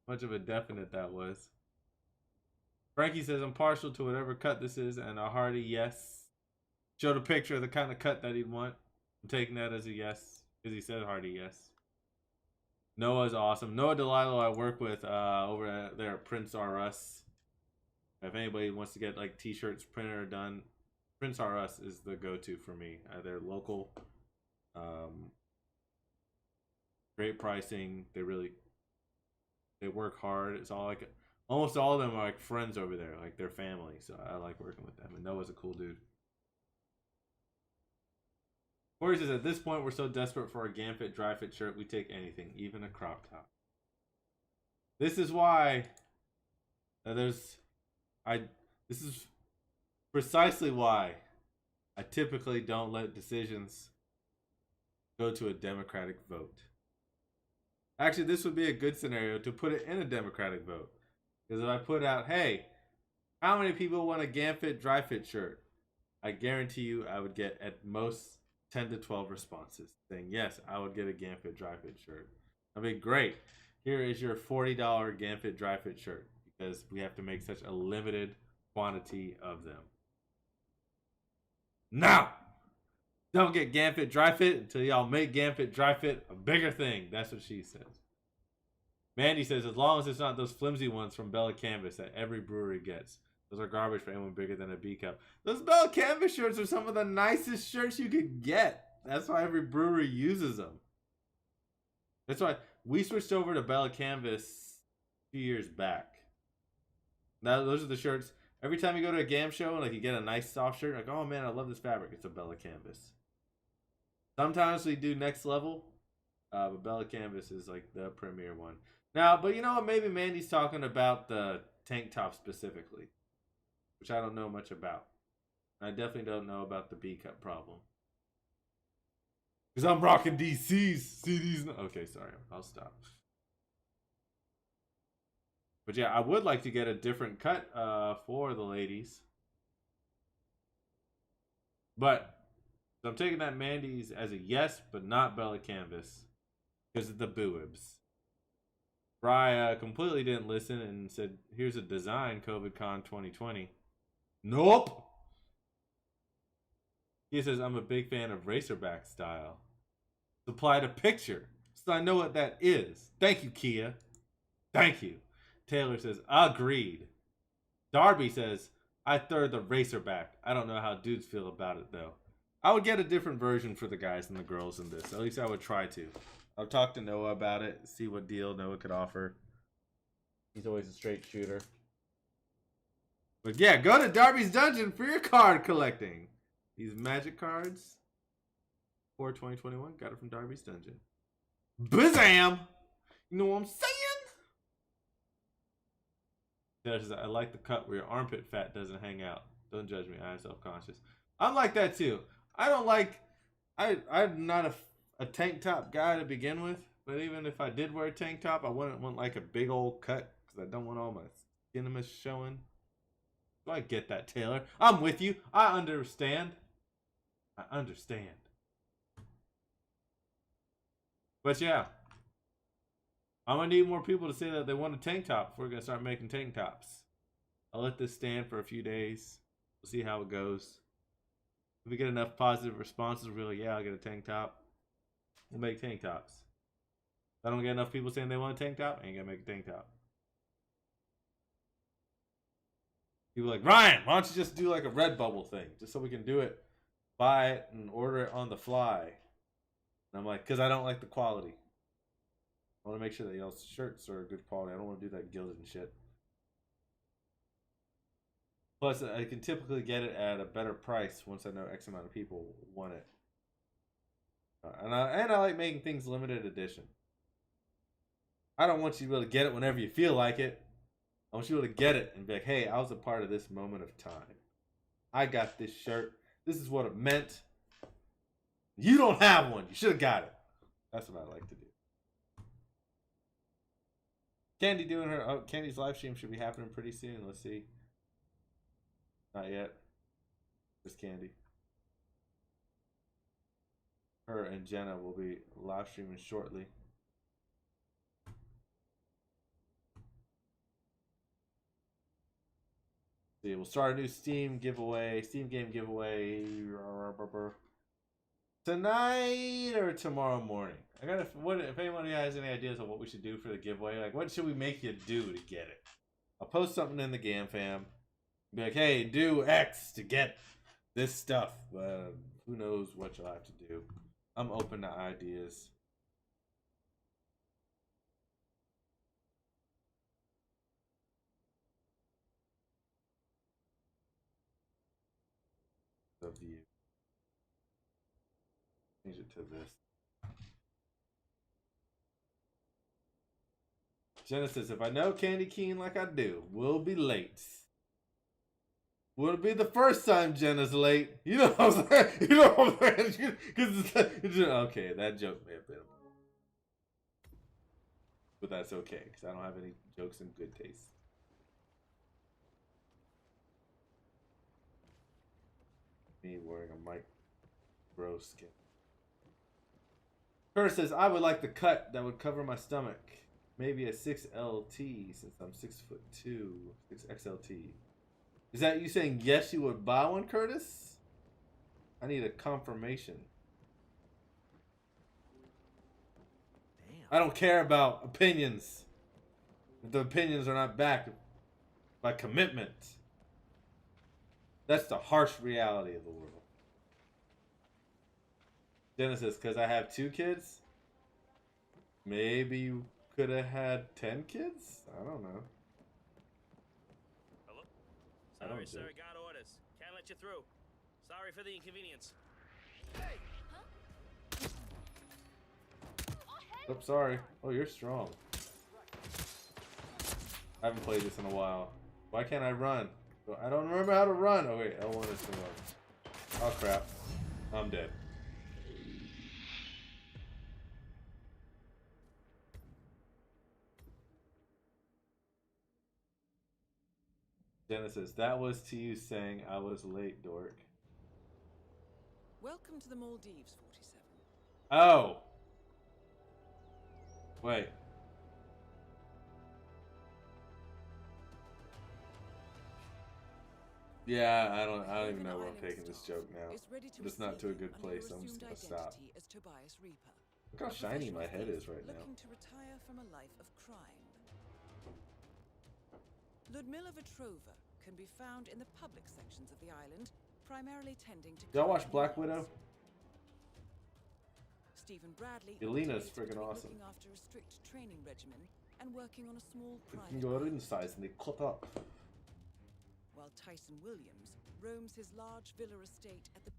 much of a definite that was. Frankie says, I'm partial to whatever cut this is, and a hearty yes. Showed a picture of the kind of cut that he'd want. I'm taking that as a yes, because he said hearty yes. Noah's awesome. Noah Delilo I work with over there at Prince R Us. If anybody wants to get like t-shirts printed or done, Prince R Us is the go-to for me. They're local. Great pricing. They work hard. It's all like... Almost all of them are like friends over there, like their family. So I like working with them. And Noah's a cool dude. Corey says, at this point, we're so desperate for a Gamfit dry fit shirt, we take anything, even a crop top. This is why this is precisely why I typically don't let decisions go to a Democratic vote. Actually, this would be a good scenario to put it in a Democratic vote. Because if I put out, hey, how many people want a Gamfit dry fit shirt? I guarantee you I would get at most 10 to 12 responses saying, yes, I would get a Gamfit dry fit shirt. I mean, great. Here is your $40 Gamfit dry fit shirt because we have to make such a limited quantity of them. Now, don't get Gamfit dry fit until y'all make Gamfit dry fit a bigger thing. That's what she says. Mandy says, as long as it's not those flimsy ones from Bella Canvas that every brewery gets. Those are garbage for anyone bigger than a B cup. Those Bella Canvas shirts are some of the nicest shirts you could get. That's why every brewery uses them. That's why we switched over to Bella Canvas a few years back. Now those are the shirts. Every time you go to a GAM show and like you get a nice soft shirt, like, oh man, I love this fabric. It's a Bella Canvas. Sometimes we do Next Level, but Bella Canvas is like the premier one. Now, but you know what? Maybe Mandy's talking about the tank top specifically, which I don't know much about. I definitely don't know about the B cup problem. Because I'm rocking DC's CDs. Okay, sorry. I'll stop. But yeah, I would like to get a different cut for the ladies. But so I'm taking that Mandy's as a yes, but not Bella Canvas. Because of the boobs. Bri completely didn't listen and said, here's a design, COVIDCon 2020. Nope. He says, I'm a big fan of Racerback style. Supplied a picture, so I know what that is. Thank you, Kia. Thank you. Taylor says, agreed. Darby says, I third the Racerback. I don't know how dudes feel about it, though. I would get a different version for the guys and the girls in this. At least I would try to. I'll talk to Noah about it, see what deal Noah could offer. He's always a straight shooter. But yeah, go to Darby's Dungeon for your card collecting. These magic cards for 2021. Got it from Darby's Dungeon. Bazam! You know what I'm saying? I like the cut where your armpit fat doesn't hang out. Don't judge me. I am self-conscious. I'm like that too. I don't like... I'm not a tank top guy to begin with. But even if I did wear a tank top, I wouldn't want like a big old cut. Because I don't want all my skin showing. So I get that, Taylor. I'm with you. I understand. I understand. But yeah. I'm going to need more people to say that they want a tank top before we're going to start making tank tops. I'll let this stand for a few days. We'll see how it goes. If we get enough positive responses, we'll be like, yeah, I'll get a tank top. We'll make tank tops. If I don't get enough people saying they want a tank top, I ain't going to make a tank top. People are like, Ryan, why don't you just do like a Redbubble thing? Just so we can do it, buy it, and order it on the fly. And I'm like, because I don't like the quality. I want to make sure that y'all's shirts are good quality. I don't want to do that gilded and shit. Plus, I can typically get it at a better price once I know X amount of people want it. And I like making things limited edition. I don't want you to be able to get it whenever you feel like it. I want you to be able to get it and be like, hey, I was a part of this moment of time. I got this shirt. This is what it meant. You don't have one. You should have got it. That's what I like to do. Candy doing her... Candy's live stream should be happening pretty soon. Let's see. Not yet. Just Candy. Her and Jenna will be live streaming shortly. See, we'll start a new Steam giveaway. Steam game giveaway. Tonight or tomorrow morning. If anyone has any ideas of what we should do for the giveaway, like what should we make you do to get it? I'll post something in the Gam fam. Be like, hey, do X to get this stuff. Who knows what you'll have to do. I'm open to ideas. Of you. Change it to this. Genesis, if I know Candy Keen like I do, we'll be late. Will it be the first time Jenna's late? You know what I'm saying? You know what I'm saying? Okay, that joke may have been. But that's okay, because I don't have any jokes in good taste. Me wearing a Mike Bro skin. Curtis says, I would like the cut that would cover my stomach. Maybe a 6LT since I'm 6'2". 6XLT. Is that you saying yes you would buy one, Curtis? I need a confirmation. Damn. I don't care about opinions if the opinions are not backed by commitment. That's the harsh reality of the world. Genesis, because I have 2 kids? Maybe you could have had 10 kids? I don't know. Hello? Sorry, sir, got orders. Can't let you through. Sorry for the inconvenience. Hey! Huh? Oh, sorry. Oh, you're strong. I haven't played this in a while. Why can't I run? I don't remember how to run. Oh, wait. L1 is to run. Oh, crap. I'm dead. Genesis, that was to you saying I was late, dork. Welcome to the Maldives, 47. Oh! Wait. Yeah, I don't even know where I'm taking this joke now. It's not to a good place. I'm just gonna stop. Look how shiny my head is right now. Looking to retire from a life of crime. Ludmila Vetrova can be found in the public sections of the island, primarily tending to. Y'all watch Black Widow? Stephen Bradley. Elena's friggin' awesome. Looking after a strict training regimen and working on a small private. You can go inside and they cut up. While Tyson Williams roams his large villa estate at the.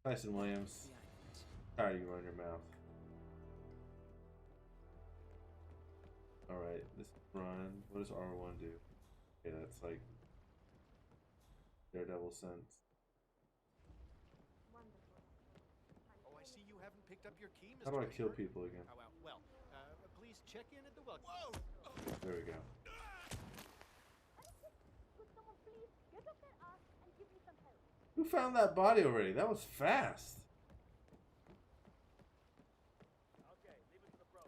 Tyson Williams. Tired of you running your mouth. Alright, this run. What does R1 do? Okay, that's like Daredevil sense. Oh, I see you haven't picked up your key, Mr. How do I kill people again? Oh, well, please check in at the welcome. Whoa! There we go. Who found that body already? That was fast. Okay, leave it to the pro.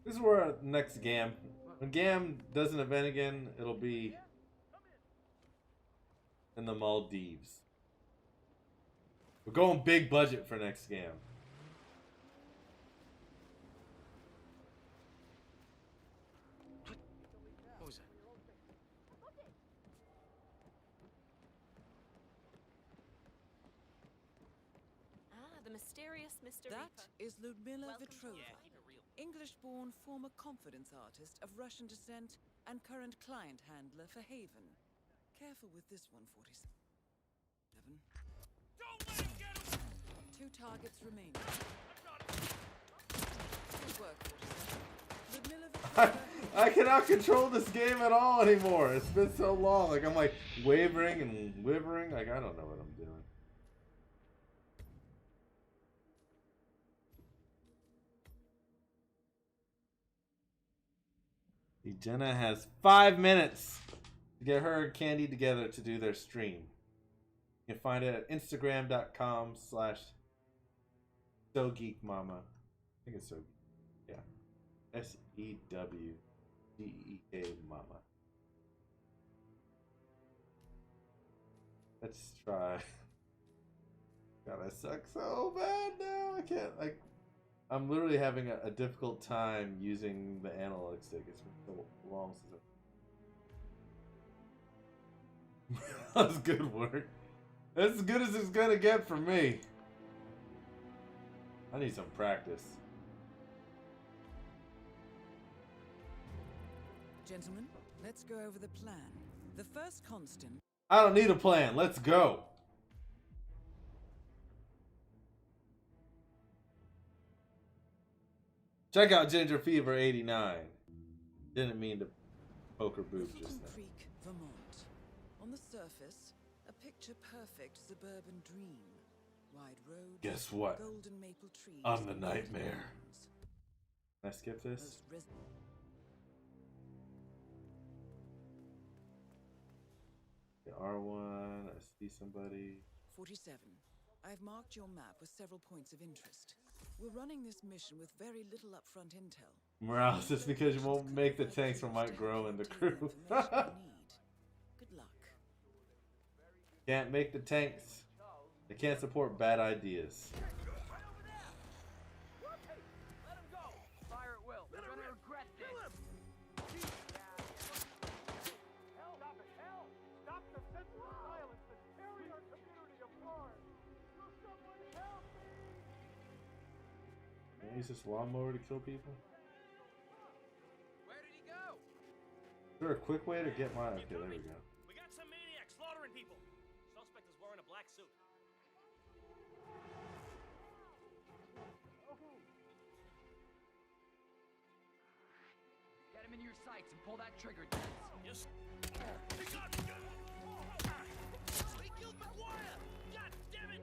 This is where our next GAM. When GAM does an event again, it'll be in the Maldives. We're going big budget for next GAM. What was that? Ah, the mysterious Mr. That Reaper. is Ludmila Welcome. Vetrova. Yeah, keep it real. English-born former confidence artist of Russian descent and current client handler for Haven. Careful with this one, 47. Don't let him get him! 2 targets remaining. I got him! Good work, 47. Ludmila I Vetrova. cannot control this game at all anymore. It's been so long. Like I'm like wavering and wivering. Like I don't know what I'm doing. Jenna has 5 minutes to get her and Candy together to do their stream. You can find it at instagram.com/SewGeekMama. I think it's so. Yeah. SEWGEEK Mama. Let's try. God, I suck so bad now. I can't. Like, I'm literally having a difficult time using the analog stick. It's been so long since that was good work. That's as good as it's gonna get for me. I need some practice. Gentlemen, let's go over the plan. The first constant. I don't need a plan. Let's go. Check out Ginger Fever 89. Didn't mean to poke her boob just Littleton now. Creek, Vermont. On the surface, a picture-perfect suburban dream. Wide roads. Guess what? Golden maple trees. I'm the and nightmare. gardens. Can I skip this? Most res- Okay, R1. I see somebody. 47. I've marked your map with several points of interest. We're running this mission with very little upfront intel. Morales, just because you won't make the tanks or might grow in the crew. Good luck. Can't make the tanks. They can't support bad ideas. Let him go! Fire at will. We're gonna regret this. Hell, stop it! Hell! Stop the senseless violence that's tearing our community apart! Will someone help me? Can I use this lawnmower to kill people? Where did he go? Is there a quick way to get my... Okay, there we go. We got some maniacs slaughtering people. Suspect is wearing a black suit. Get him in your sights and pull that trigger, Dance. Yes. He got me. He killed McGuire. God damn it.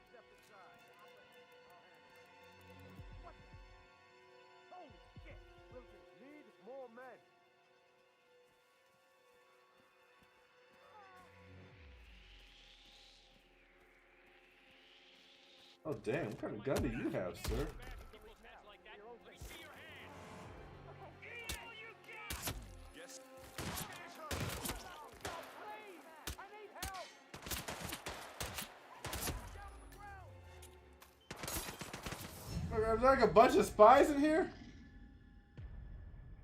Step aside. What? Holy shit! We'll just need more men. Oh, damn. What kind of gun do you have, sir? People's heads like that. Let me see your hand. Give me all you got. Yes. Please! I need help! Down on the ground! There's like a bunch of spies in here?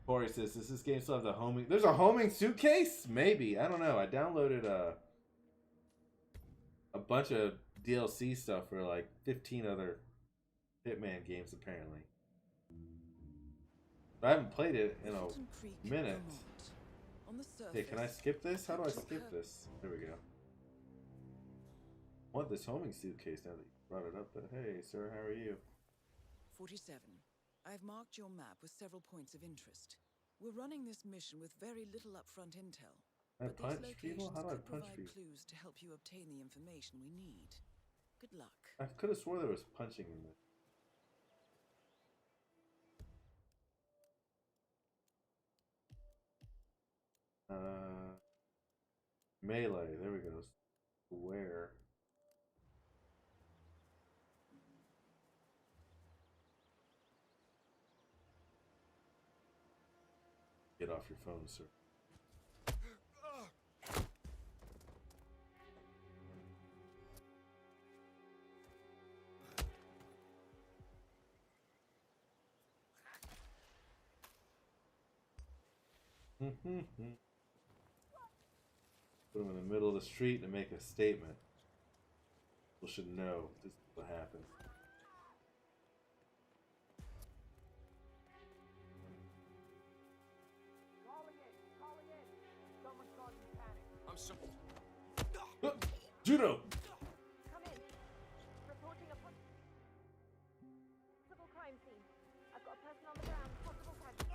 Corey says, does this game still have the homing... There's a homing suitcase? Maybe. I don't know. I downloaded a bunch of DLC stuff for like 15 other Hitman games, apparently. But I haven't played it in Littleton Creek, minute. Vermont. On the surface. Hey, can I skip this? How do I skip this? There we go. I want this homing suitcase now that you brought it up, but hey, sir, how are you? 47. I've marked your map with several points of interest. We're running this mission with very little upfront intel. Can I But these punch people? How do I locations could punch provide people? clues to help you obtain the information we need. Good luck. I could have swore there was punching in this. Melee, there we go. Where? Get off your phone, sir. Put him in the middle of the street and make a statement. People should know this is what happened. Calling in! Someone's causing panic. I'm so. Judo! Come in. Reporting a possible crime scene. I've got a person on the ground. Possible casualty.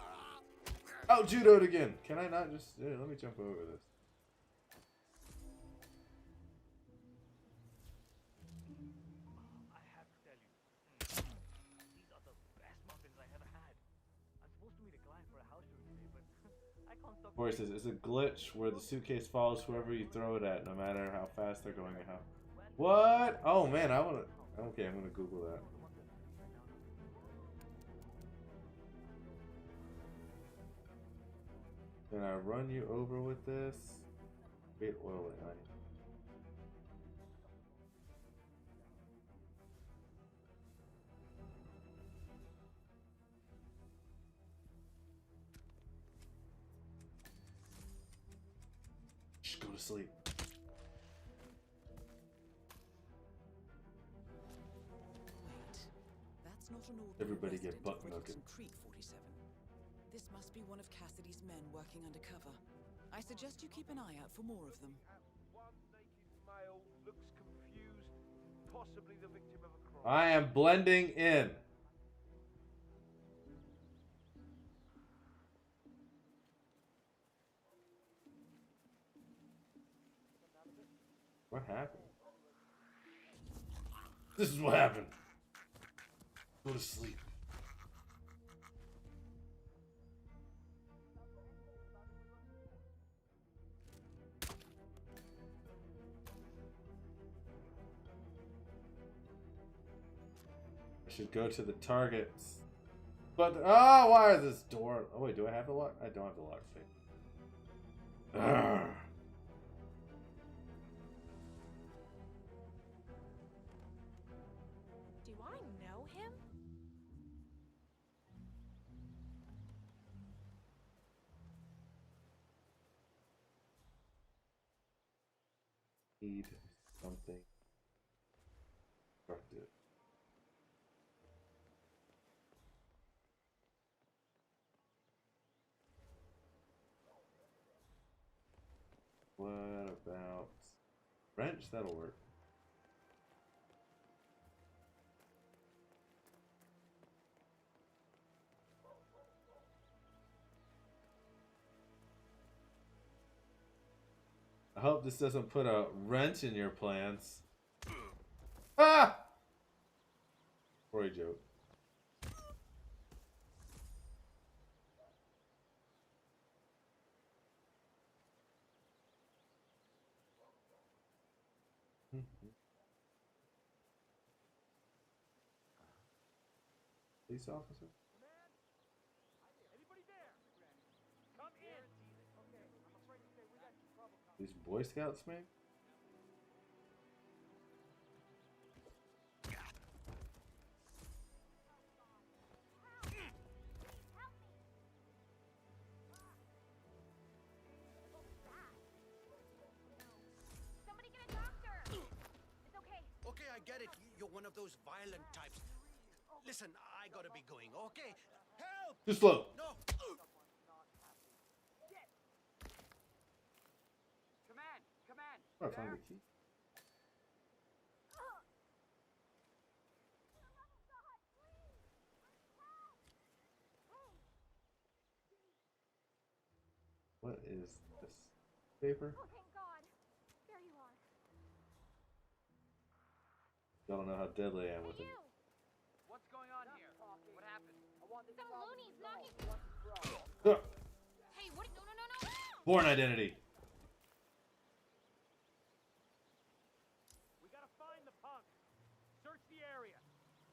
Oh, judoed again. Can I not just... Here, let me jump over this. I have to tell you, these are the best muffins I ever had. I'm supposed to meet a client for a house show today, but I can't stop. Corey says, it's a glitch where the suitcase follows whoever you throw it at, no matter how fast they're going or how... What? Oh, man, I want to... Okay, I'm going to Google that. Can I run you over with this? Wait, oil it, honey. Shh, go to sleep. Wait, that's not not an ordinary Everybody get resident butt of Riddleton naked. Creek 47. This must be one of Cassidy's men working undercover. I suggest you keep an eye out for more of them. One naked male looks confused, possibly the victim of a crime. I am blending in. What happened? This is what happened. Go to sleep. I should go to the targets. But, oh, why is this door? Oh, wait, do I have the lock? I don't have the lock safe. Arrgh. Do I know him? Need something constructive. What about wrench? That'll work. I hope this doesn't put a wrench in your plans. Ah! Poor joke. Police officer? Anybody there? Come in. Okay, I'm afraid to stay. We got some trouble coming. These Boy Scouts, man? Somebody get a doctor! It's okay. Okay, I get it. You're one of those violent types. Listen, I gotta be going, okay? Help! Too slow. No! Command! Oh, I found the key. What is this? Paper? Oh, thank God. There you are. Y'all don't know how deadly I am with Hey, it. you! What's going on here? What happened? Some loonies knocking. Ah! Hey, what? No, no, no, no! Born identity. We gotta find the punk. Search the area.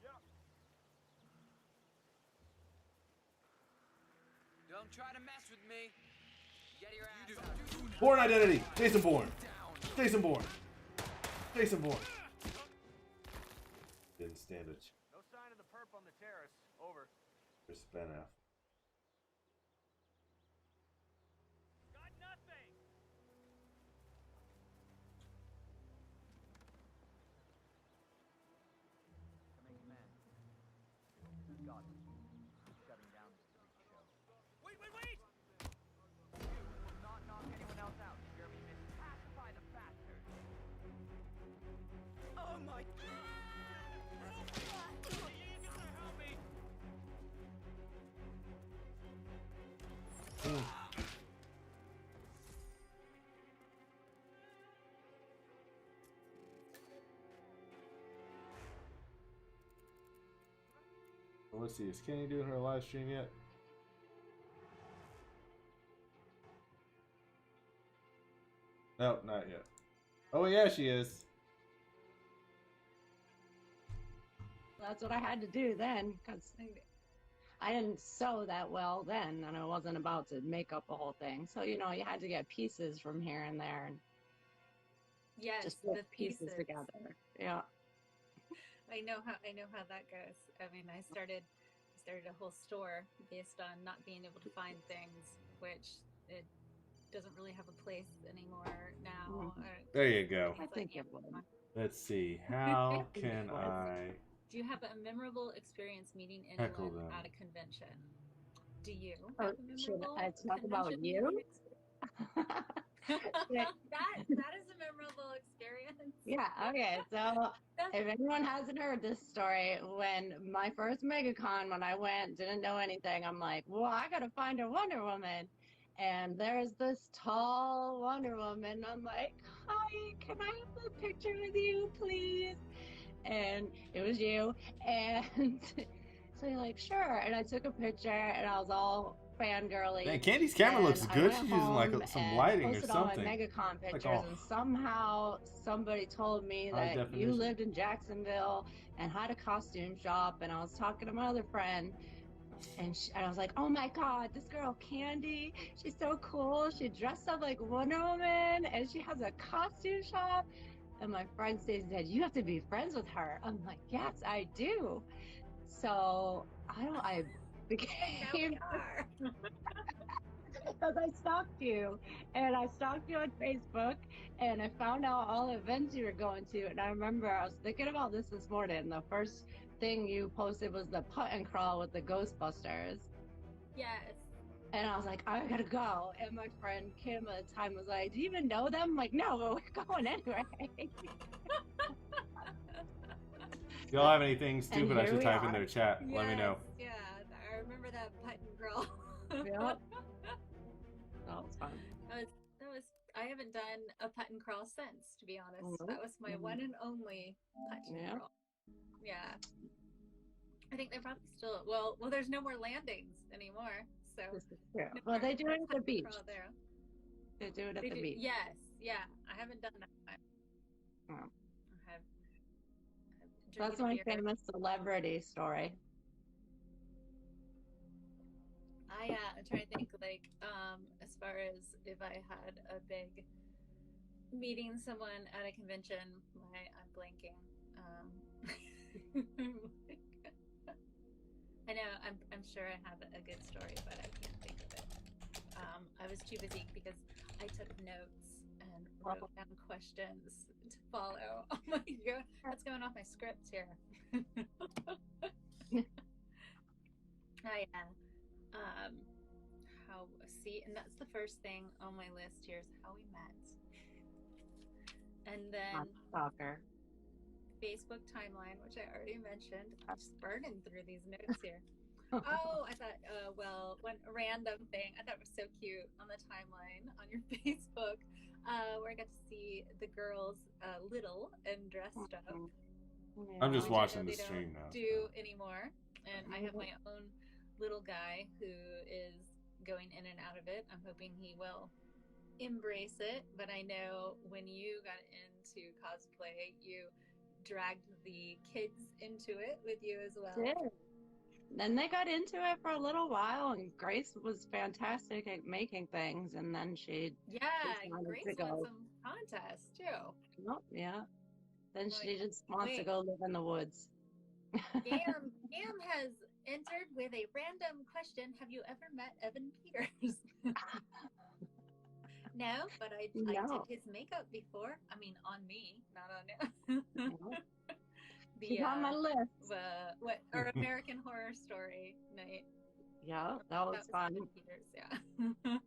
Yep. Don't try to mess with me. Get your ass out. Born identity. Jason Bourne. Jason Bourne. Jason Bourne. Didn't stand a chance. No sign of the perp on the terrace. Over. There's Ben Affleck. Got nothing. Command. God, shutting down this freak show. Wait! You will not knock anyone else out. Hear me, miss? Pacify the bastard. Oh my! Help me! Well, let's see. Is Kenny doing her live stream yet? Nope, not yet. Oh yeah, she is. That's what I had to do then, because I didn't sew that well then, and I wasn't about to make up a whole thing. So, you know, you had to get pieces from here and there and Yes, just the put pieces together. Yeah. I know how that goes. I mean, I started a whole store based on not being able to find things, which it doesn't really have a place anymore now. Mhm. There you go. I think it would. Let's see. How can I Do you have a memorable experience meeting Heckle anyone them. at a convention? Do you Oh, have a should memorable I talk about convention you? meeting that is a memorable experience. Yeah, okay. So if anyone hasn't heard this story, when my first MegaCon, when I went, didn't know anything, I'm like, well, I gotta find a Wonder Woman. And there's this tall Wonder Woman. I'm like, hi, can I have a picture with you, please? And it was you. And so you're like, sure. And I took a picture and I was all fangirly. Man, Candy's camera And looks I good. went She's using like home some and lighting or posted all my something. MegaCon pictures, all and somehow somebody told me high that you definition. lived in Jacksonville and had a costume shop. And I was talking to my other friend, and I was like, oh my God, this girl Candy, she's so cool. She dressed up like Wonder Woman and she has a costume shop. And my friend Stacey said, you have to be friends with her. I'm like, yes, I do. So I became because I stalked you, and I stalked you on Facebook, and I found out all the events you were going to. And I remember I was thinking about this morning. The first thing you posted was the putt and crawl with the Ghostbusters. Yes. And I was like, I gotta go. And my friend Kim at the time was like, do you even know them? I'm like, no, but we're going anyway. If y'all have anything stupid I here should we type in are. their chat, let me know. Yeah, I remember that putt and crawl. Yep. That was fun. That was. I haven't done a putt and crawl since, to be honest. Mhm. That was my one and only putt and Yeah. crawl. Yeah. I think they're probably still. Well, there's no more landings anymore. So. This is true. no Well, they more do it at putt the beach. and crawl there. They do it at They the do- beach. Yes. Yeah. I haven't done that one. Oh. I have That's drinking my beer. famous celebrity story. I'm trying to think, like, as far as if I had a big meeting someone at a convention, I'm blanking. I know, I'm sure I have a good story, but I can't think of it. I was too busy because I took notes and wrote down questions to follow. Oh my God, that's going off my script here. And that's the first thing on my list here is how we met. And then Stalker. Facebook timeline, which I already mentioned. I'm just burning through these notes here. Oh, I thought, one random thing I thought was so cute on the timeline on your Facebook, where I got to see the girls little and dressed up. I'm just which I watching know the they stream don't now. do anymore, and I have my own little guy who is going in and out of it. I'm hoping he will embrace it, but I know when you got into cosplay, you dragged the kids into it with you as well. Yeah. Then they got into it for a little while, and Grace was fantastic at making things, and then she wanted Grace to won go. some contests too. Oh, yeah. Then Like, she just wants to wait. go live in the woods. Gam has entered with a random question. Have you ever met Evan Peters? No, but I did No. his makeup before. I mean, on me, not on him. No. She's on my list. Our American Horror Story night. Yeah, that was fun. Evan Peters, yeah.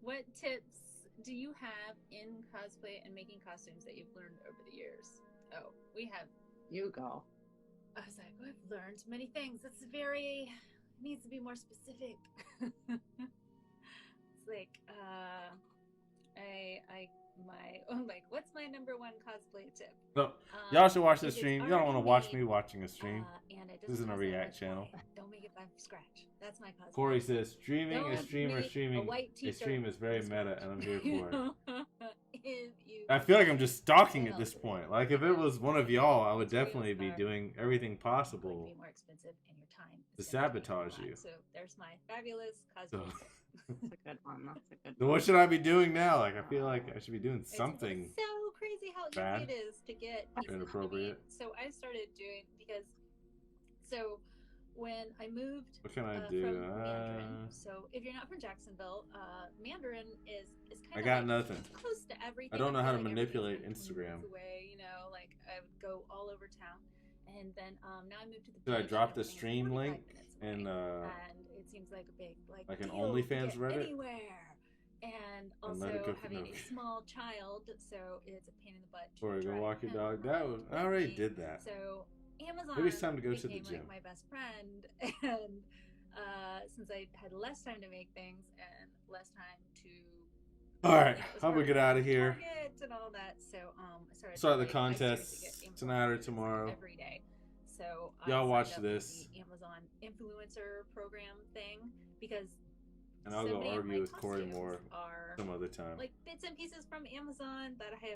What tips do you have in cosplay and making costumes that you've learned over the years? Oh, we have. You go. I was like, I've learned many things. It's needs to be more specific. It's like, what's my number one cosplay tip? So, y'all should watch the it is stream. You don't want to already watch made, me watching a stream. And it This isn't a doesn't cost that React much channel. money. Don't make it from scratch. That's my cosplay. Corey says, streaming Don't a streamer make a streaming white a t-shirt stream is very from meta, and I'm here for it. If you I feel like I'm just stalking at Well, this point. Like if it was one of y'all, I would Real definitely be star. doing everything would possible. be more expensive and your time To is gonna take sabotage a lot. you. So there's my fabulous cosplay So, tip. That's a good one. That's a good so one. what should I be doing now? Like I feel like I should be doing something. It's so crazy how bad, easy it is to get pieces. inappropriate. So I started doing when I moved What can I from do? Mandarin. So if you're not from Jacksonville, Mandarin is kind I of got nothing. close to everything. I don't know how to feel like manipulate everything's Instagram. miles away, like I would go all over town, And then now I moved to the Should I beach, drop the everything's stream 45 link minutes and away, and it seems like a big like an deal to OnlyFans get Reddit? anywhere. And And let it also go for having no- a small child, so it's a pain in the butt to Or go drive walk your him dog. That was I with already me. did that. So Amazon Maybe it's time to go to the became gym. like my best friend, and since I had less time to make things and less time to All right, it was how about we harder get out to of here? Target and all that. So I started Start the I started to contest get tonight or influencers tomorrow. every day. So Y'all I watch signed up for this. the Amazon influencer program thing because And I'll so go many of argue my with Corey costumes more are some other time. like bits and pieces from Amazon that I have